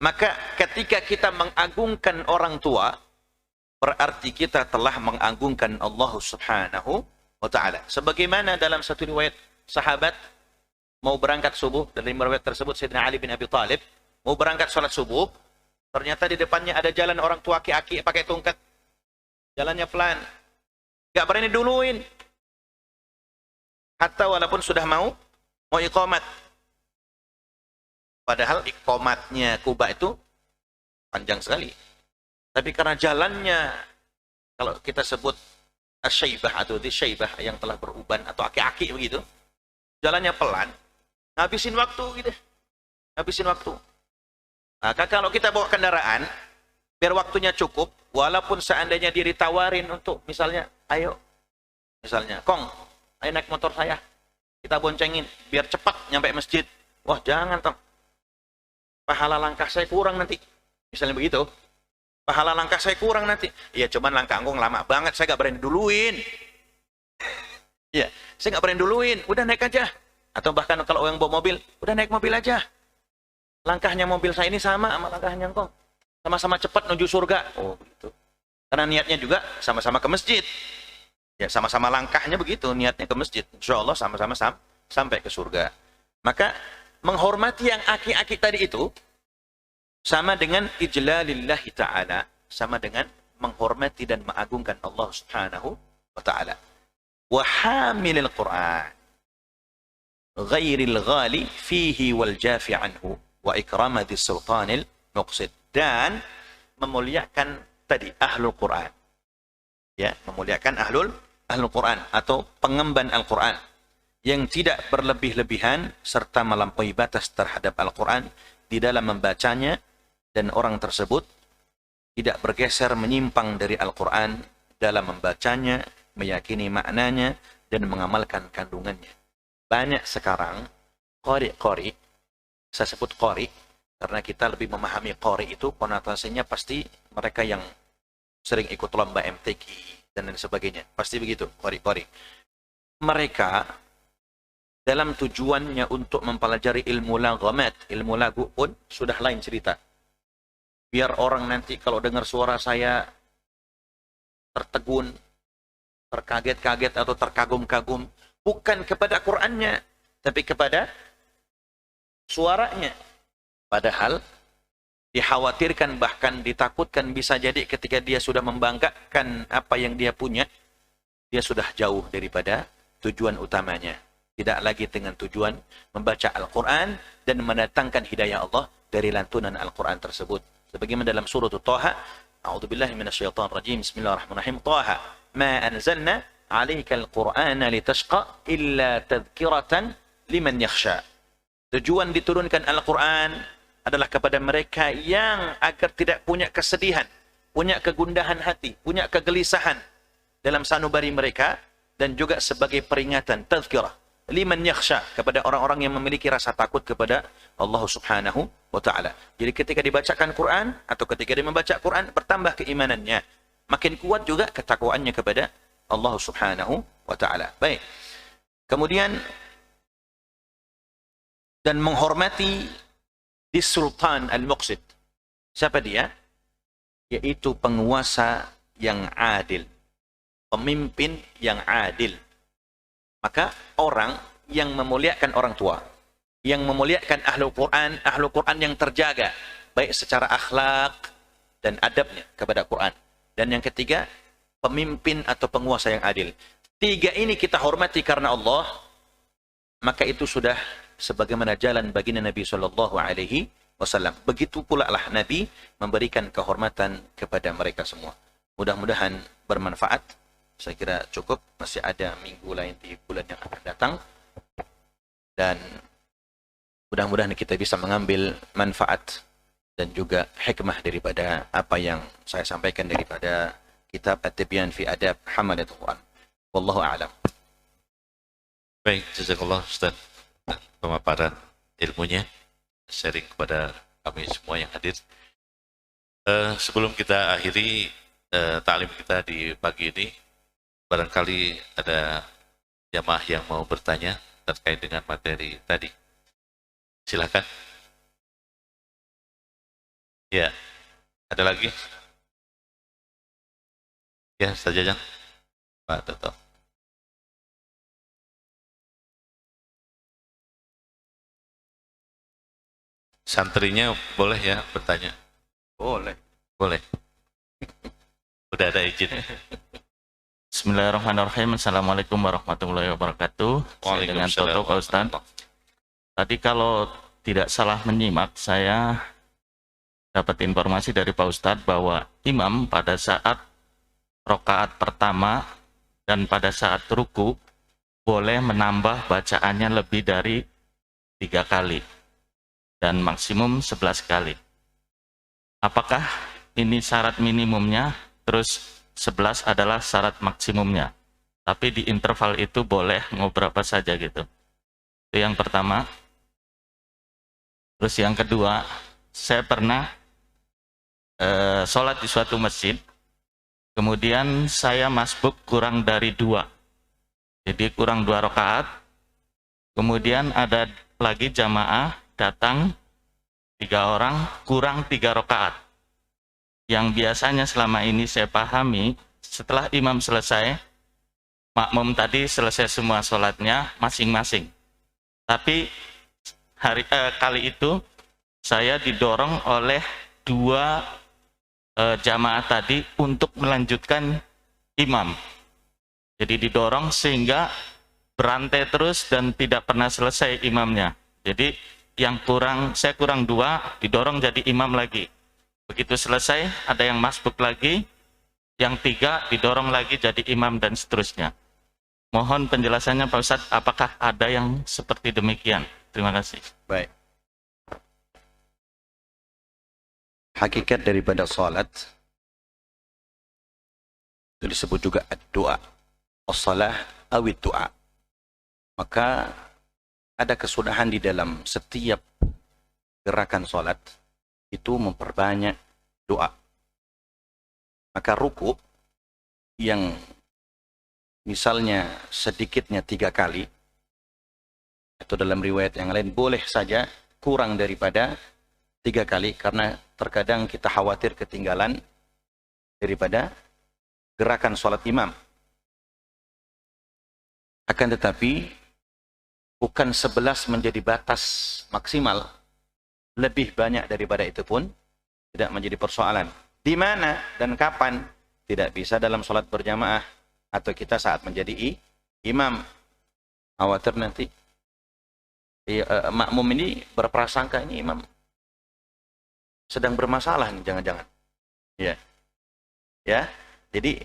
Maka ketika kita mengagungkan orang tua, berarti kita telah mengagungkan Allah Subhanahu wa Ta'ala. Sebagaimana dalam satu riwayat sahabat mau berangkat subuh, dari riwayat tersebut Sayyidina Ali bin Abi Thalib mau berangkat sholat subuh, ternyata di depannya ada jalan orang tua aki-aki pakai tongkat. Jalannya pelan. Gak berani duluin. Hatta walaupun sudah mau iqamat. Padahal iqamatnya Kuba itu panjang sekali. Tapi karena jalannya, kalau kita sebut asyaibah atau disyaibah yang telah beruban atau aki-aki begitu, jalannya pelan, ngabisin waktu gitu. Ngabisin waktu. Maka kalau kita bawa kendaraan, biar waktunya cukup, walaupun seandainya dia ditawarin untuk misalnya, ayo, misalnya, Kong, ayo naik motor saya, kita boncengin, biar cepat nyampe masjid. Wah, jangan, Tong. Pahala langkah saya kurang nanti. Misalnya begitu. Pahala langkah saya kurang nanti. Iya, cuman langkah engkong lama banget, saya gak berani duluin. Iya, saya gak berani duluin. Udah naik aja. Atau bahkan kalau yang bawa mobil, udah naik mobil aja. Langkahnya mobil saya ini sama langkahnya engkong. Sama-sama cepat menuju surga. Oh, begitu. Karena niatnya juga sama-sama ke masjid. Ya, sama-sama langkahnya begitu, niatnya ke masjid. Insya Allah sama-sama sampai ke surga. Maka menghormati yang aki-aki tadi itu sama dengan ijlalillahi ta'ala, sama dengan menghormati dan mengagungkan Allah Subhanahu wa ta'ala. Wa hamilil Qur'an ghairil ghali fihi wal jafi anhu wa ikrama dhis sultanil muqsid, dan memuliakan tadi ahlul Qur'an. Ya, memuliakan ahlul Qur'an atau pengemban Al-Qur'an yang tidak berlebih-lebihan serta melampaui batas terhadap Al-Quran di dalam membacanya, dan orang tersebut tidak bergeser menyimpang dari Al-Quran dalam membacanya, meyakini maknanya, dan mengamalkan kandungannya. Banyak sekarang qari, saya sebut qari karena kita lebih memahami qari itu konotasinya pasti mereka yang sering ikut lomba MTQ dan lain sebagainya, pasti begitu, qari. Mereka dalam tujuannya untuk mempelajari ilmu laghamat, ilmu lagu pun sudah lain cerita. Biar orang nanti kalau dengar suara saya tertegun, terkaget-kaget atau terkagum-kagum, bukan kepada Qur'annya, tapi kepada suaranya. Padahal dikhawatirkan, bahkan ditakutkan bisa jadi ketika dia sudah membanggakan apa yang dia punya, dia sudah jauh daripada tujuan utamanya. Tidak lagi dengan tujuan membaca Al-Quran dan mendatangkan hidayah Allah dari lantunan Al-Quran tersebut. Sebagaimana dalam surah Taha, A'udzubillahi minasyaitonir rajim, Bismillahirrahmanirrahim. Taha, ma anzalna 'alaikal qur'ana litashqa illa tadhkiratan liman yakhsha. Tujuan diturunkan Al-Quran adalah kepada mereka yang agar tidak punya kesedihan, punya kegundahan hati, punya kegelisahan dalam sanubari mereka, dan juga sebagai peringatan, tazkirah, liman yakhsha, kepada orang-orang yang memiliki rasa takut kepada Allah Subhanahu wa Ta'ala. Jadi ketika dibacakan Quran, atau ketika dia membaca Quran, bertambah keimanannya. Makin kuat juga ketakwaannya kepada Allah Subhanahu wa Ta'ala. Baik. Kemudian, dan menghormati di Sultan Al-Muqsid. Siapa dia? Yaitu penguasa yang adil. Pemimpin yang adil. Maka orang yang memuliakan orang tua, yang memuliakan Ahlul Quran yang terjaga, baik secara akhlak dan adabnya kepada Quran. Dan yang ketiga, pemimpin atau penguasa yang adil. Tiga ini kita hormati karena Allah, maka itu sudah sebagaimana jalan baginda Nabi SAW. Begitu pula lah Nabi memberikan kehormatan kepada mereka semua. Mudah-mudahan bermanfaat. Saya kira cukup. Masih ada minggu lain di bulan yang akan datang. Dan mudah-mudahan kita bisa mengambil manfaat dan juga hikmah daripada apa yang saya sampaikan daripada kitab At-Tibyan fi Adab Hamalatul Quran. Wallahu a'lam. Baik, jazakallah Ustaz pemaparan ilmunya, sharing kepada kami semua yang hadir. Sebelum kita akhiri taklim kita di pagi ini, barangkali ada jamaah yang mau bertanya terkait dengan materi tadi. Silakan. Ya, ada lagi? Ya, Ustaz Jajang. Pak Toto. Santrinya boleh ya bertanya? Boleh. Boleh. Udah ada izin. Bismillahirrahmanirrahim. Assalamualaikum warahmatullahi wabarakatuh. Saya dengan Toto, Pak Ustaz. Tadi kalau tidak salah menyimak, saya dapat informasi dari Pak Ustadz bahwa imam pada saat rokaat pertama dan pada saat ruku boleh menambah bacaannya lebih dari 3 kali dan maksimum 11 kali. Apakah ini syarat minimumnya, terus 11 adalah syarat maksimumnya? Tapi di interval itu boleh mau berapa saja gitu. Itu yang pertama. Terus yang kedua, saya pernah sholat di suatu masjid, kemudian saya masbuk kurang dari 2. Jadi kurang 2 rakaat, kemudian ada lagi jamaah datang 3 orang, kurang 3 rakaat. Yang biasanya selama ini saya pahami, setelah imam selesai, makmum tadi selesai semua sholatnya masing-masing. Tapi kali itu saya didorong oleh 2 jamaah tadi untuk melanjutkan imam. Jadi didorong sehingga berantai terus dan tidak pernah selesai imamnya. Jadi saya kurang 2, didorong jadi imam lagi. Begitu selesai, ada yang masbuk lagi, yang 3 didorong lagi jadi imam dan seterusnya. Mohon penjelasannya Pak Ustadz, apakah ada yang seperti demikian? Terima kasih. Baik. Hakikat daripada salat itu disebut juga ad-du'a, as-salah awid du'a. Maka ada kesudahan di dalam setiap gerakan salat itu memperbanyak doa. Maka ruku yang misalnya sedikitnya 3 kali, atau dalam riwayat yang lain boleh saja kurang daripada 3 kali, karena terkadang kita khawatir ketinggalan daripada gerakan sholat imam. Akan tetapi bukan 11 menjadi batas maksimal, lebih banyak daripada itu pun tidak menjadi persoalan. Di mana dan kapan tidak bisa dalam sholat berjamaah atau kita saat menjadi imam. Khawatir nanti makmum ini berprasangka ini imam sedang bermasalah nih, jangan-jangan. Ya. Ya. Jadi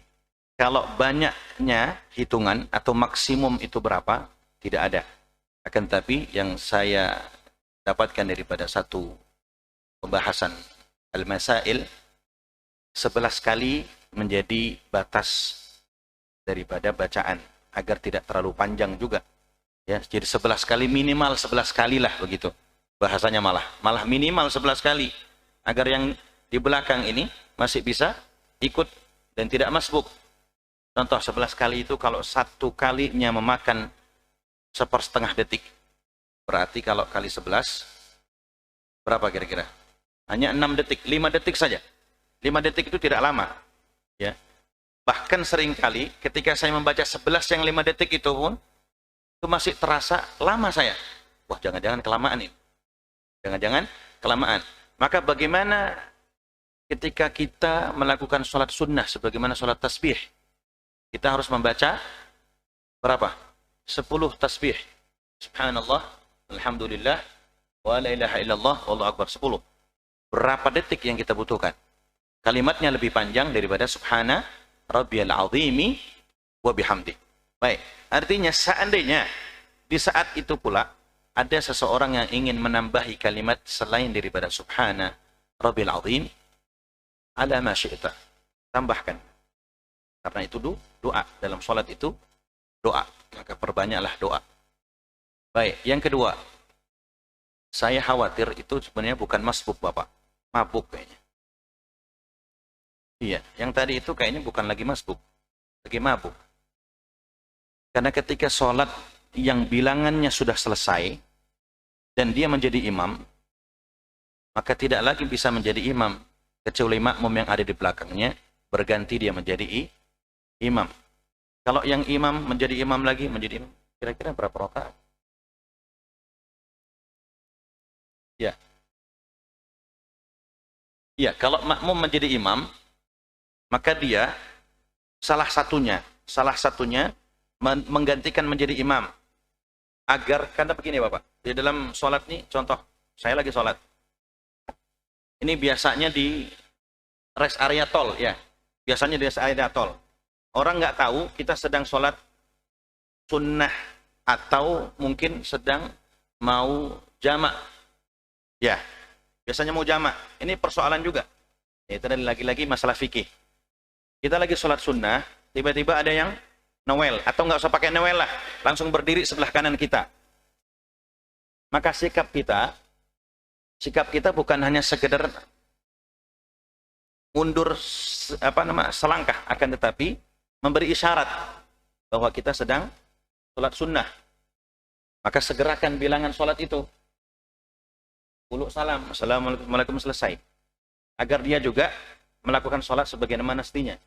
Kalau banyaknya hitungan atau maksimum itu berapa, tidak ada. Akan tetapi yang saya dapatkan daripada satu pembahasan Al-Masail, 11 kali menjadi batas daripada bacaan agar tidak terlalu panjang juga. Ya, jadi 11 kali, minimal 11 kali lah begitu. Bahasanya malah minimal 11 kali agar yang di belakang ini masih bisa ikut dan tidak masbuk. Contoh 11 kali itu kalau satu kalinya memakan 1/2 detik. Berarti kalau kali 11 berapa kira-kira? Hanya 6 detik, 5 detik saja. 5 detik itu tidak lama. Ya. Bahkan seringkali ketika saya membaca 11 yang 5 detik itu pun, itu masih terasa lama saya. Wah, jangan-jangan kelamaan ini. Jangan-jangan kelamaan. Maka bagaimana ketika kita melakukan sholat sunnah sebagaimana sholat tasbih? Kita harus membaca berapa? 10 tasbih. Subhanallah, alhamdulillah, wa la ilaha illallah, wallahu akbar. 10. Berapa detik yang kita butuhkan? Kalimatnya lebih panjang daripada subhana rabbiyal azimi wa bihamdi. Baik, artinya seandainya di saat itu pula ada seseorang yang ingin menambahi kalimat selain daripada subhana rabbiyal azim, ala ma syi'ta, tambahkan. Karena itu doa. Dalam sholat itu doa. Maka perbanyaklah doa. Baik, yang kedua. Saya khawatir itu sebenarnya bukan masbuk Bapak. Mabuk kayaknya. Iya, yang tadi itu kayaknya bukan lagi masbuk. Lagi mabuk. Karena ketika sholat yang bilangannya sudah selesai dan dia menjadi imam, maka tidak lagi bisa menjadi imam kecuali makmum yang ada di belakangnya berganti dia menjadi imam. Kalau yang imam menjadi imam lagi, menjadi imam, kira-kira berapa rakaat? Ya. Ya, kalau makmum menjadi imam, maka dia salah satunya menggantikan menjadi imam. Agar, karena begini Bapak, di dalam sholat nih, contoh, saya lagi sholat. Ini biasanya di rest area tol, ya. Biasanya di rest area tol. Orang nggak tahu kita sedang sholat sunnah atau mungkin sedang mau jamak. Ya, biasanya mau jamak. Ini persoalan juga. Itu lagi-lagi masalah fikih. Kita lagi sholat sunnah, tiba-tiba ada yang nawel. Atau nggak usah pakai nawel lah. Langsung berdiri sebelah kanan kita. Maka sikap kita bukan hanya sekedar mundur selangkah, akan tetapi memberi isyarat bahwa kita sedang sholat sunnah. Maka segerakan bilangan sholat itu. 10 salam, assalamualaikum, selesai. Agar dia juga melakukan sholat sebagaimana mestinya.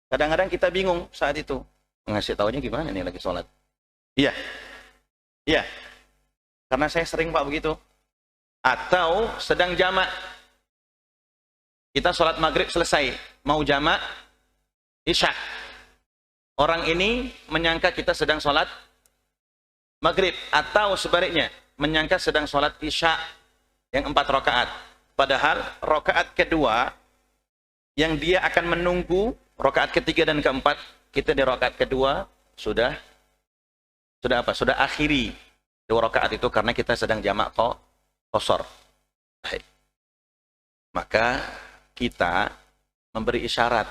Kadang-kadang kita bingung saat itu. Ngasih taunya gimana nih lagi sholat? Iya. Iya. Karena saya sering Pak begitu. Atau sedang jamak. Kita sholat maghrib selesai. Mau jamak, isya. Orang ini menyangka kita sedang sholat maghrib. Atau sebaliknya, menyangka sedang sholat isya yang 4 rakaat. Padahal rakaat kedua, yang dia akan menunggu, rakaat ketiga dan keempat, kita di rakaat kedua sudah akhiri 2 rakaat itu karena kita sedang jamak qasar. Baik. Maka kita memberi isyarat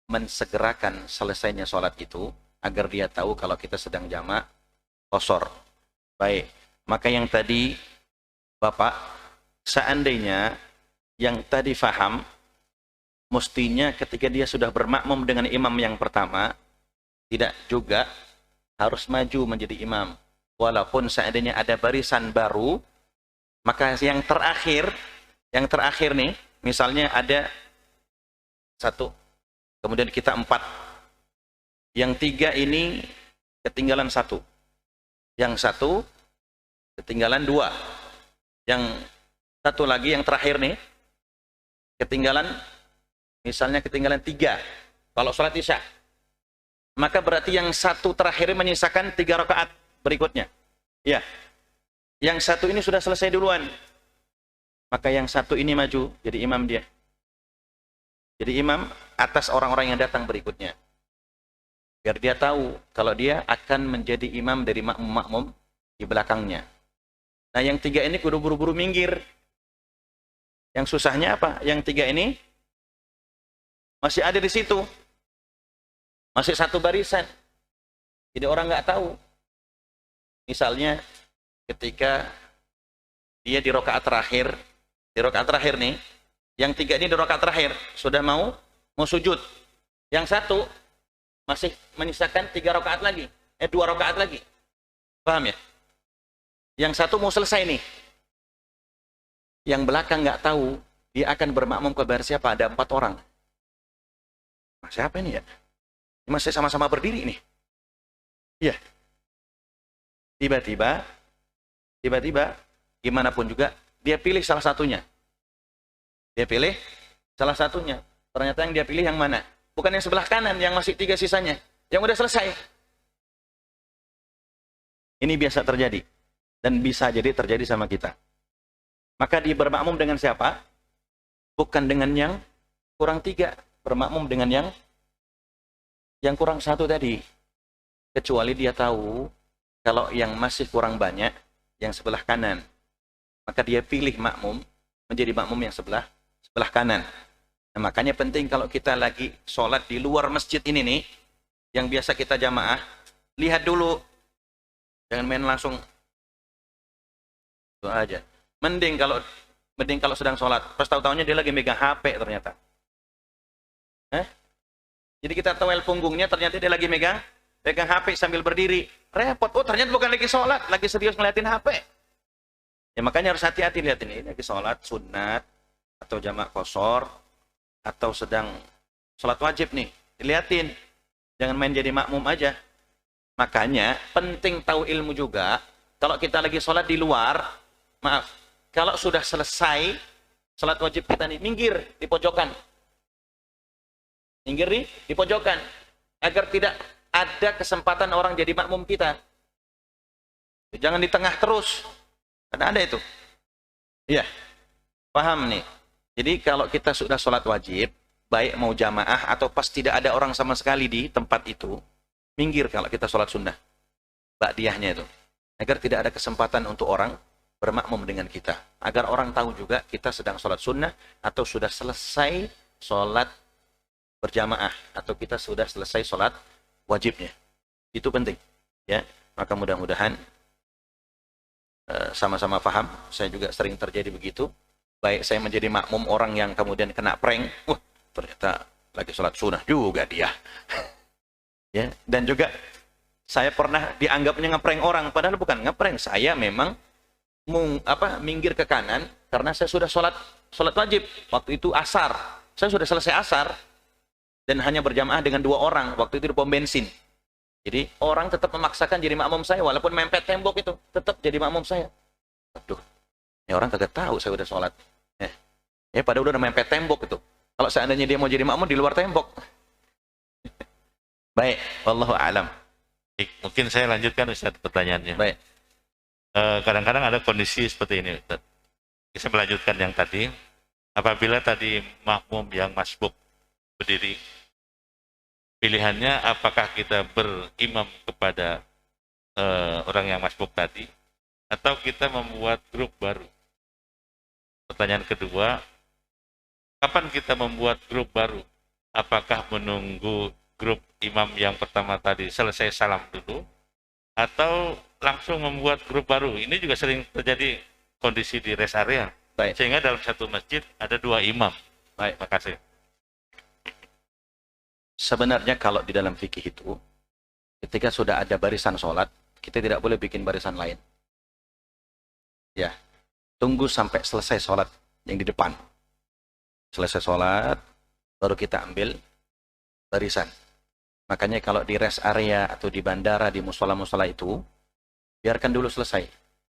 mensegerakan selesainya sholat itu agar dia tahu kalau kita sedang jamak qasar. Baik, maka yang tadi Bapak, seandainya yang tadi faham, mestinya ketika dia sudah bermakmum dengan imam yang pertama, tidak juga harus maju menjadi imam. Walaupun seandainya ada barisan baru, maka yang terakhir nih, misalnya ada 1, kemudian kita 4. Yang 3 ini ketinggalan 1. Yang 1 ketinggalan 2. Yang 1 lagi, yang terakhir nih, ketinggalan, misalnya ketinggalan 3. Kalau sholat isya. Maka berarti yang 1 terakhir menyisakan 3 rakaat berikutnya. Ya. Yang 1 ini sudah selesai duluan. Maka yang 1 ini maju, jadi imam dia. Jadi imam atas orang-orang yang datang berikutnya. Biar dia tahu kalau dia akan menjadi imam dari makmum-makmum di belakangnya. Nah, yang tiga ini kudu buru-buru minggir. Yang susahnya apa? Yang tiga ini masih ada di situ. Masih satu barisan. Jadi orang nggak tahu. Misalnya ketika dia di rakaat terakhir nih, yang tiga ini di rakaat terakhir, sudah mau sujud. Yang satu masih menyisakan 3 rakaat lagi, 2 rakaat lagi. Paham ya? Yang satu mau selesai nih. Yang belakang nggak tahu, dia akan bermakmum ke baris siapa? Ada 4 orang. Nah, siapa ini ya? Ini masih sama-sama berdiri nih. Iya. Tiba-tiba, gimana pun juga, dia pilih salah satunya. Ternyata yang dia pilih yang mana? Bukan yang sebelah kanan, yang masih 3 sisanya. Yang udah selesai. Ini biasa terjadi. Dan bisa jadi terjadi sama kita. Maka dia bermakmum dengan siapa? Bukan dengan yang kurang 3. Bermakmum dengan yang kurang 1 tadi. Kecuali dia tahu kalau yang masih kurang banyak, yang sebelah kanan. Maka dia pilih makmum, menjadi makmum yang sebelah kanan. Nah, makanya penting kalau kita lagi sholat di luar masjid ini nih, yang biasa kita jamaah, lihat dulu. Jangan main langsung. Itu aja. Mending kalau sedang sholat, pas tahu-tahunya dia lagi megang HP ternyata. Jadi kita towel punggungnya, ternyata dia lagi megang HP sambil berdiri. Repot. Oh, ternyata bukan lagi sholat, lagi serius ngeliatin HP. Ya makanya harus hati-hati lihat ini lagi sholat sunat atau jamak qashar atau sedang sholat wajib nih, dilihatin. Jangan main jadi makmum aja. Makanya penting tahu ilmu juga. Kalau kita lagi sholat di luar, kalau sudah selesai sholat wajib kita nih, minggir di pojokan. Minggir di pojokan. Agar tidak ada kesempatan orang jadi makmum kita. Jangan di tengah terus. Karena ada itu. Iya. Paham nih. Jadi kalau kita sudah sholat wajib, baik mau jamaah atau pas tidak ada orang sama sekali di tempat itu, minggir kalau kita sholat sunnah. Ba'diyahnya itu. Agar tidak ada kesempatan untuk orang bermakmum dengan kita. Agar orang tahu juga kita sedang sholat sunnah atau sudah selesai sholat berjamaah. Atau kita sudah selesai sholat wajibnya. Itu penting. Ya. Maka mudah-mudahan sama-sama paham. Saya juga sering terjadi begitu. Baik saya menjadi makmum orang yang kemudian kena prank, ternyata lagi sholat sunnah juga dia. Ya, dan juga saya pernah dianggapnya ngeprank orang, padahal bukan ngeprank. Saya memang minggir ke kanan karena saya sudah sholat wajib. Waktu itu asar, saya sudah selesai asar dan hanya berjamaah dengan 2 orang. Waktu itu di pom bensin. Jadi orang tetap memaksakan jadi makmum saya, walaupun mempet tembok itu tetap jadi makmum saya. Aduh, ini orang kagak tahu saya udah sholat. Padahal udah mempet tembok itu. Kalau seandainya dia mau jadi makmum di luar tembok. Baik, wallahu a'lam. Mungkin saya lanjutkan Ustaz pertanyaannya. Baik. Kadang-kadang ada kondisi seperti ini Ustaz. Saya melanjutkan yang tadi. Apabila tadi makmum yang masbuk berdiri, pilihannya apakah kita berimam kepada orang yang masbuk tadi atau kita membuat grup baru. Pertanyaan kedua, kapan kita membuat grup baru? Apakah menunggu grup imam yang pertama tadi selesai salam dulu atau langsung membuat grup baru? Ini juga sering terjadi kondisi di rest area. Baik. Sehingga dalam satu masjid ada 2 imam. Baik, makasih. Sebenarnya kalau di dalam fikih itu, ketika sudah ada barisan sholat, kita tidak boleh bikin barisan lain. Ya, tunggu sampai selesai sholat yang di depan. Selesai sholat, baru kita ambil barisan. Makanya kalau di rest area atau di bandara, di musola-musola itu, biarkan dulu selesai.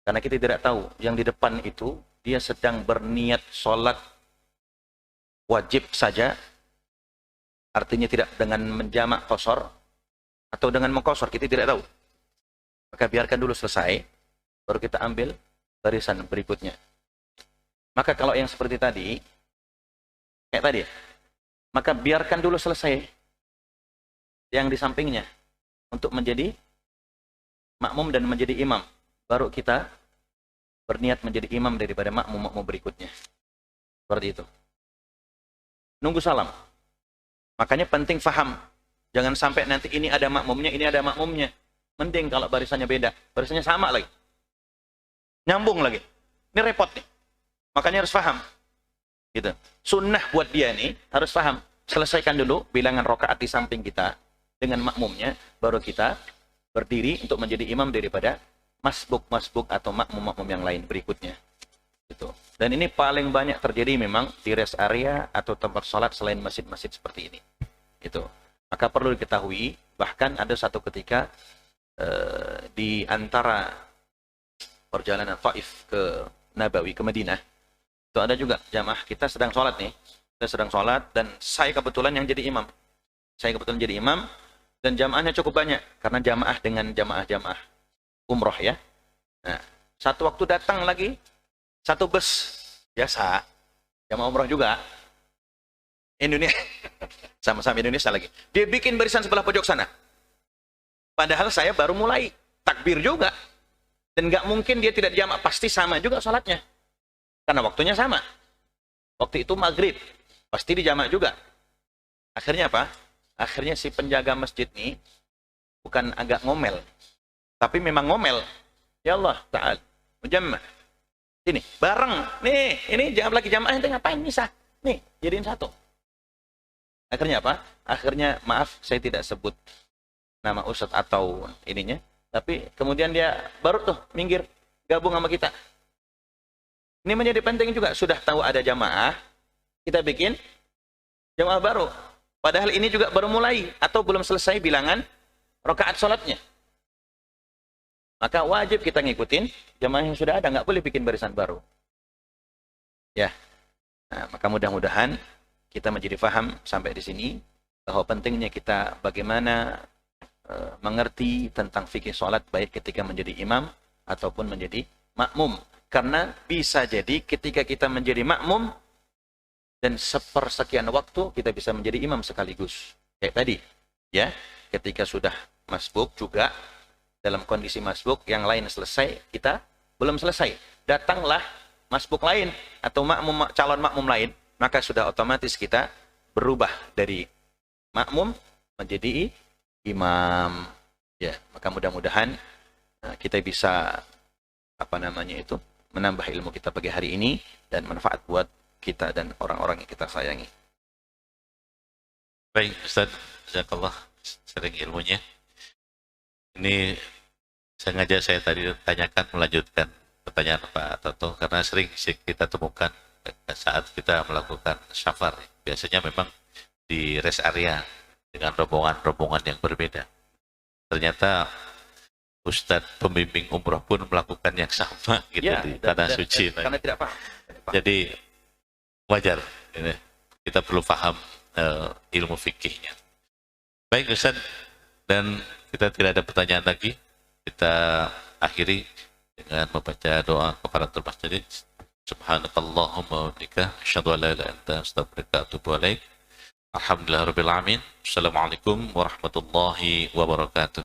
Karena kita tidak tahu, yang di depan itu, dia sedang berniat sholat wajib saja, artinya tidak dengan menjamak qashar, atau dengan mengqashar, kita tidak tahu. Maka biarkan dulu selesai, baru kita ambil barisan berikutnya. Maka kalau yang seperti tadi, kayak tadi ya, maka biarkan dulu selesai yang di sampingnya untuk menjadi makmum dan menjadi imam. Baru kita berniat menjadi imam daripada makmum-makmum berikutnya. Seperti itu. Nunggu salam. Makanya penting faham. Jangan sampai nanti ini ada makmumnya, ini ada makmumnya. Mending kalau barisannya beda. Barisannya sama lagi. Nyambung lagi. Ini repot nih. Makanya harus faham. Gitu. Sunnah buat dia nih harus faham. Selesaikan dulu bilangan rakaat di samping kita dengan makmumnya. Baru kita berdiri untuk menjadi imam daripada masbuk atau makmum-makmum yang lain berikutnya. Gitu. Dan ini paling banyak terjadi memang di rest area atau tempat sholat selain masjid-masjid seperti ini. Gitu. Maka perlu diketahui, bahkan ada satu ketika di antara perjalanan Taif ke Nabawi, ke Madinah, itu ada juga jamaah kita sedang sholat nih. Kita sedang sholat dan saya kebetulan yang jadi imam. Saya kebetulan jadi imam dan jamaahnya cukup banyak. Karena jamaah dengan jamaah-jamaah umroh ya. Nah, satu waktu datang lagi satu bus biasa, jamaah umroh juga, Indonesia, sama-sama Indonesia lagi. Dia bikin barisan sebelah pojok sana. Padahal saya baru mulai takbir juga, dan nggak mungkin dia tidak jamak, pasti sama juga sholatnya, karena waktunya sama. Waktu itu maghrib, pasti dijamak juga. Akhirnya apa? Akhirnya si penjaga masjid nih bukan agak ngomel, tapi memang ngomel. Ya Allah Ta'ala, mujamma. Ini bareng nih, ini jangan lagi jamaah, ente ngapain misah nih, jadiin satu. Akhirnya apa? Akhirnya maaf saya tidak sebut nama ustadz atau ininya, tapi kemudian dia baru tuh minggir gabung sama kita. Ini menjadi penting juga, sudah tahu ada jamaah kita bikin jamaah baru, padahal ini juga baru mulai atau belum selesai bilangan rakaat sholatnya. Maka wajib kita ngikutin jamaah yang sudah ada, nggak boleh bikin barisan baru. Ya, nah, maka mudah-mudahan kita menjadi faham sampai di sini bahwa pentingnya kita bagaimana mengerti tentang fikih sholat baik ketika menjadi imam ataupun menjadi makmum. Karena bisa jadi ketika kita menjadi makmum dan sepersekian waktu kita bisa menjadi imam sekaligus. Kayak tadi, ya, ketika sudah masbuk juga. Dalam kondisi masbuk, yang lain selesai, kita belum selesai. Datanglah masbuk lain atau calon makmum lain, maka sudah otomatis kita berubah dari makmum menjadi imam. Ya, maka mudah-mudahan kita bisa menambah ilmu kita pagi hari ini dan manfaat buat kita dan orang-orang yang kita sayangi. Baik, Ustaz, jazakallah sering ilmunya. Ini sengaja saya tadi tanyakan melanjutkan pertanyaan Pak Toto karena sering kita temukan saat kita melakukan safar. Biasanya memang di rest area dengan rombongan-rombongan yang berbeda. Ternyata Ustadz pembimbing umroh pun melakukan yang sama gitu ya, di tanah suci. Karena tidak paham. Jadi wajar. Ini, kita perlu paham ilmu fikihnya. Baik Ustadz, dan kita tidak ada pertanyaan lagi. Kita akhiri dengan membaca doa kafaratul masjid. Subhanakallahumma wa bihamdika asyhadu an la ilaha illa anta astaghfiruka wa atubu ilaik. Alhamdulillahirabbil alamin. Assalamualaikum warahmatullahi wabarakatuh.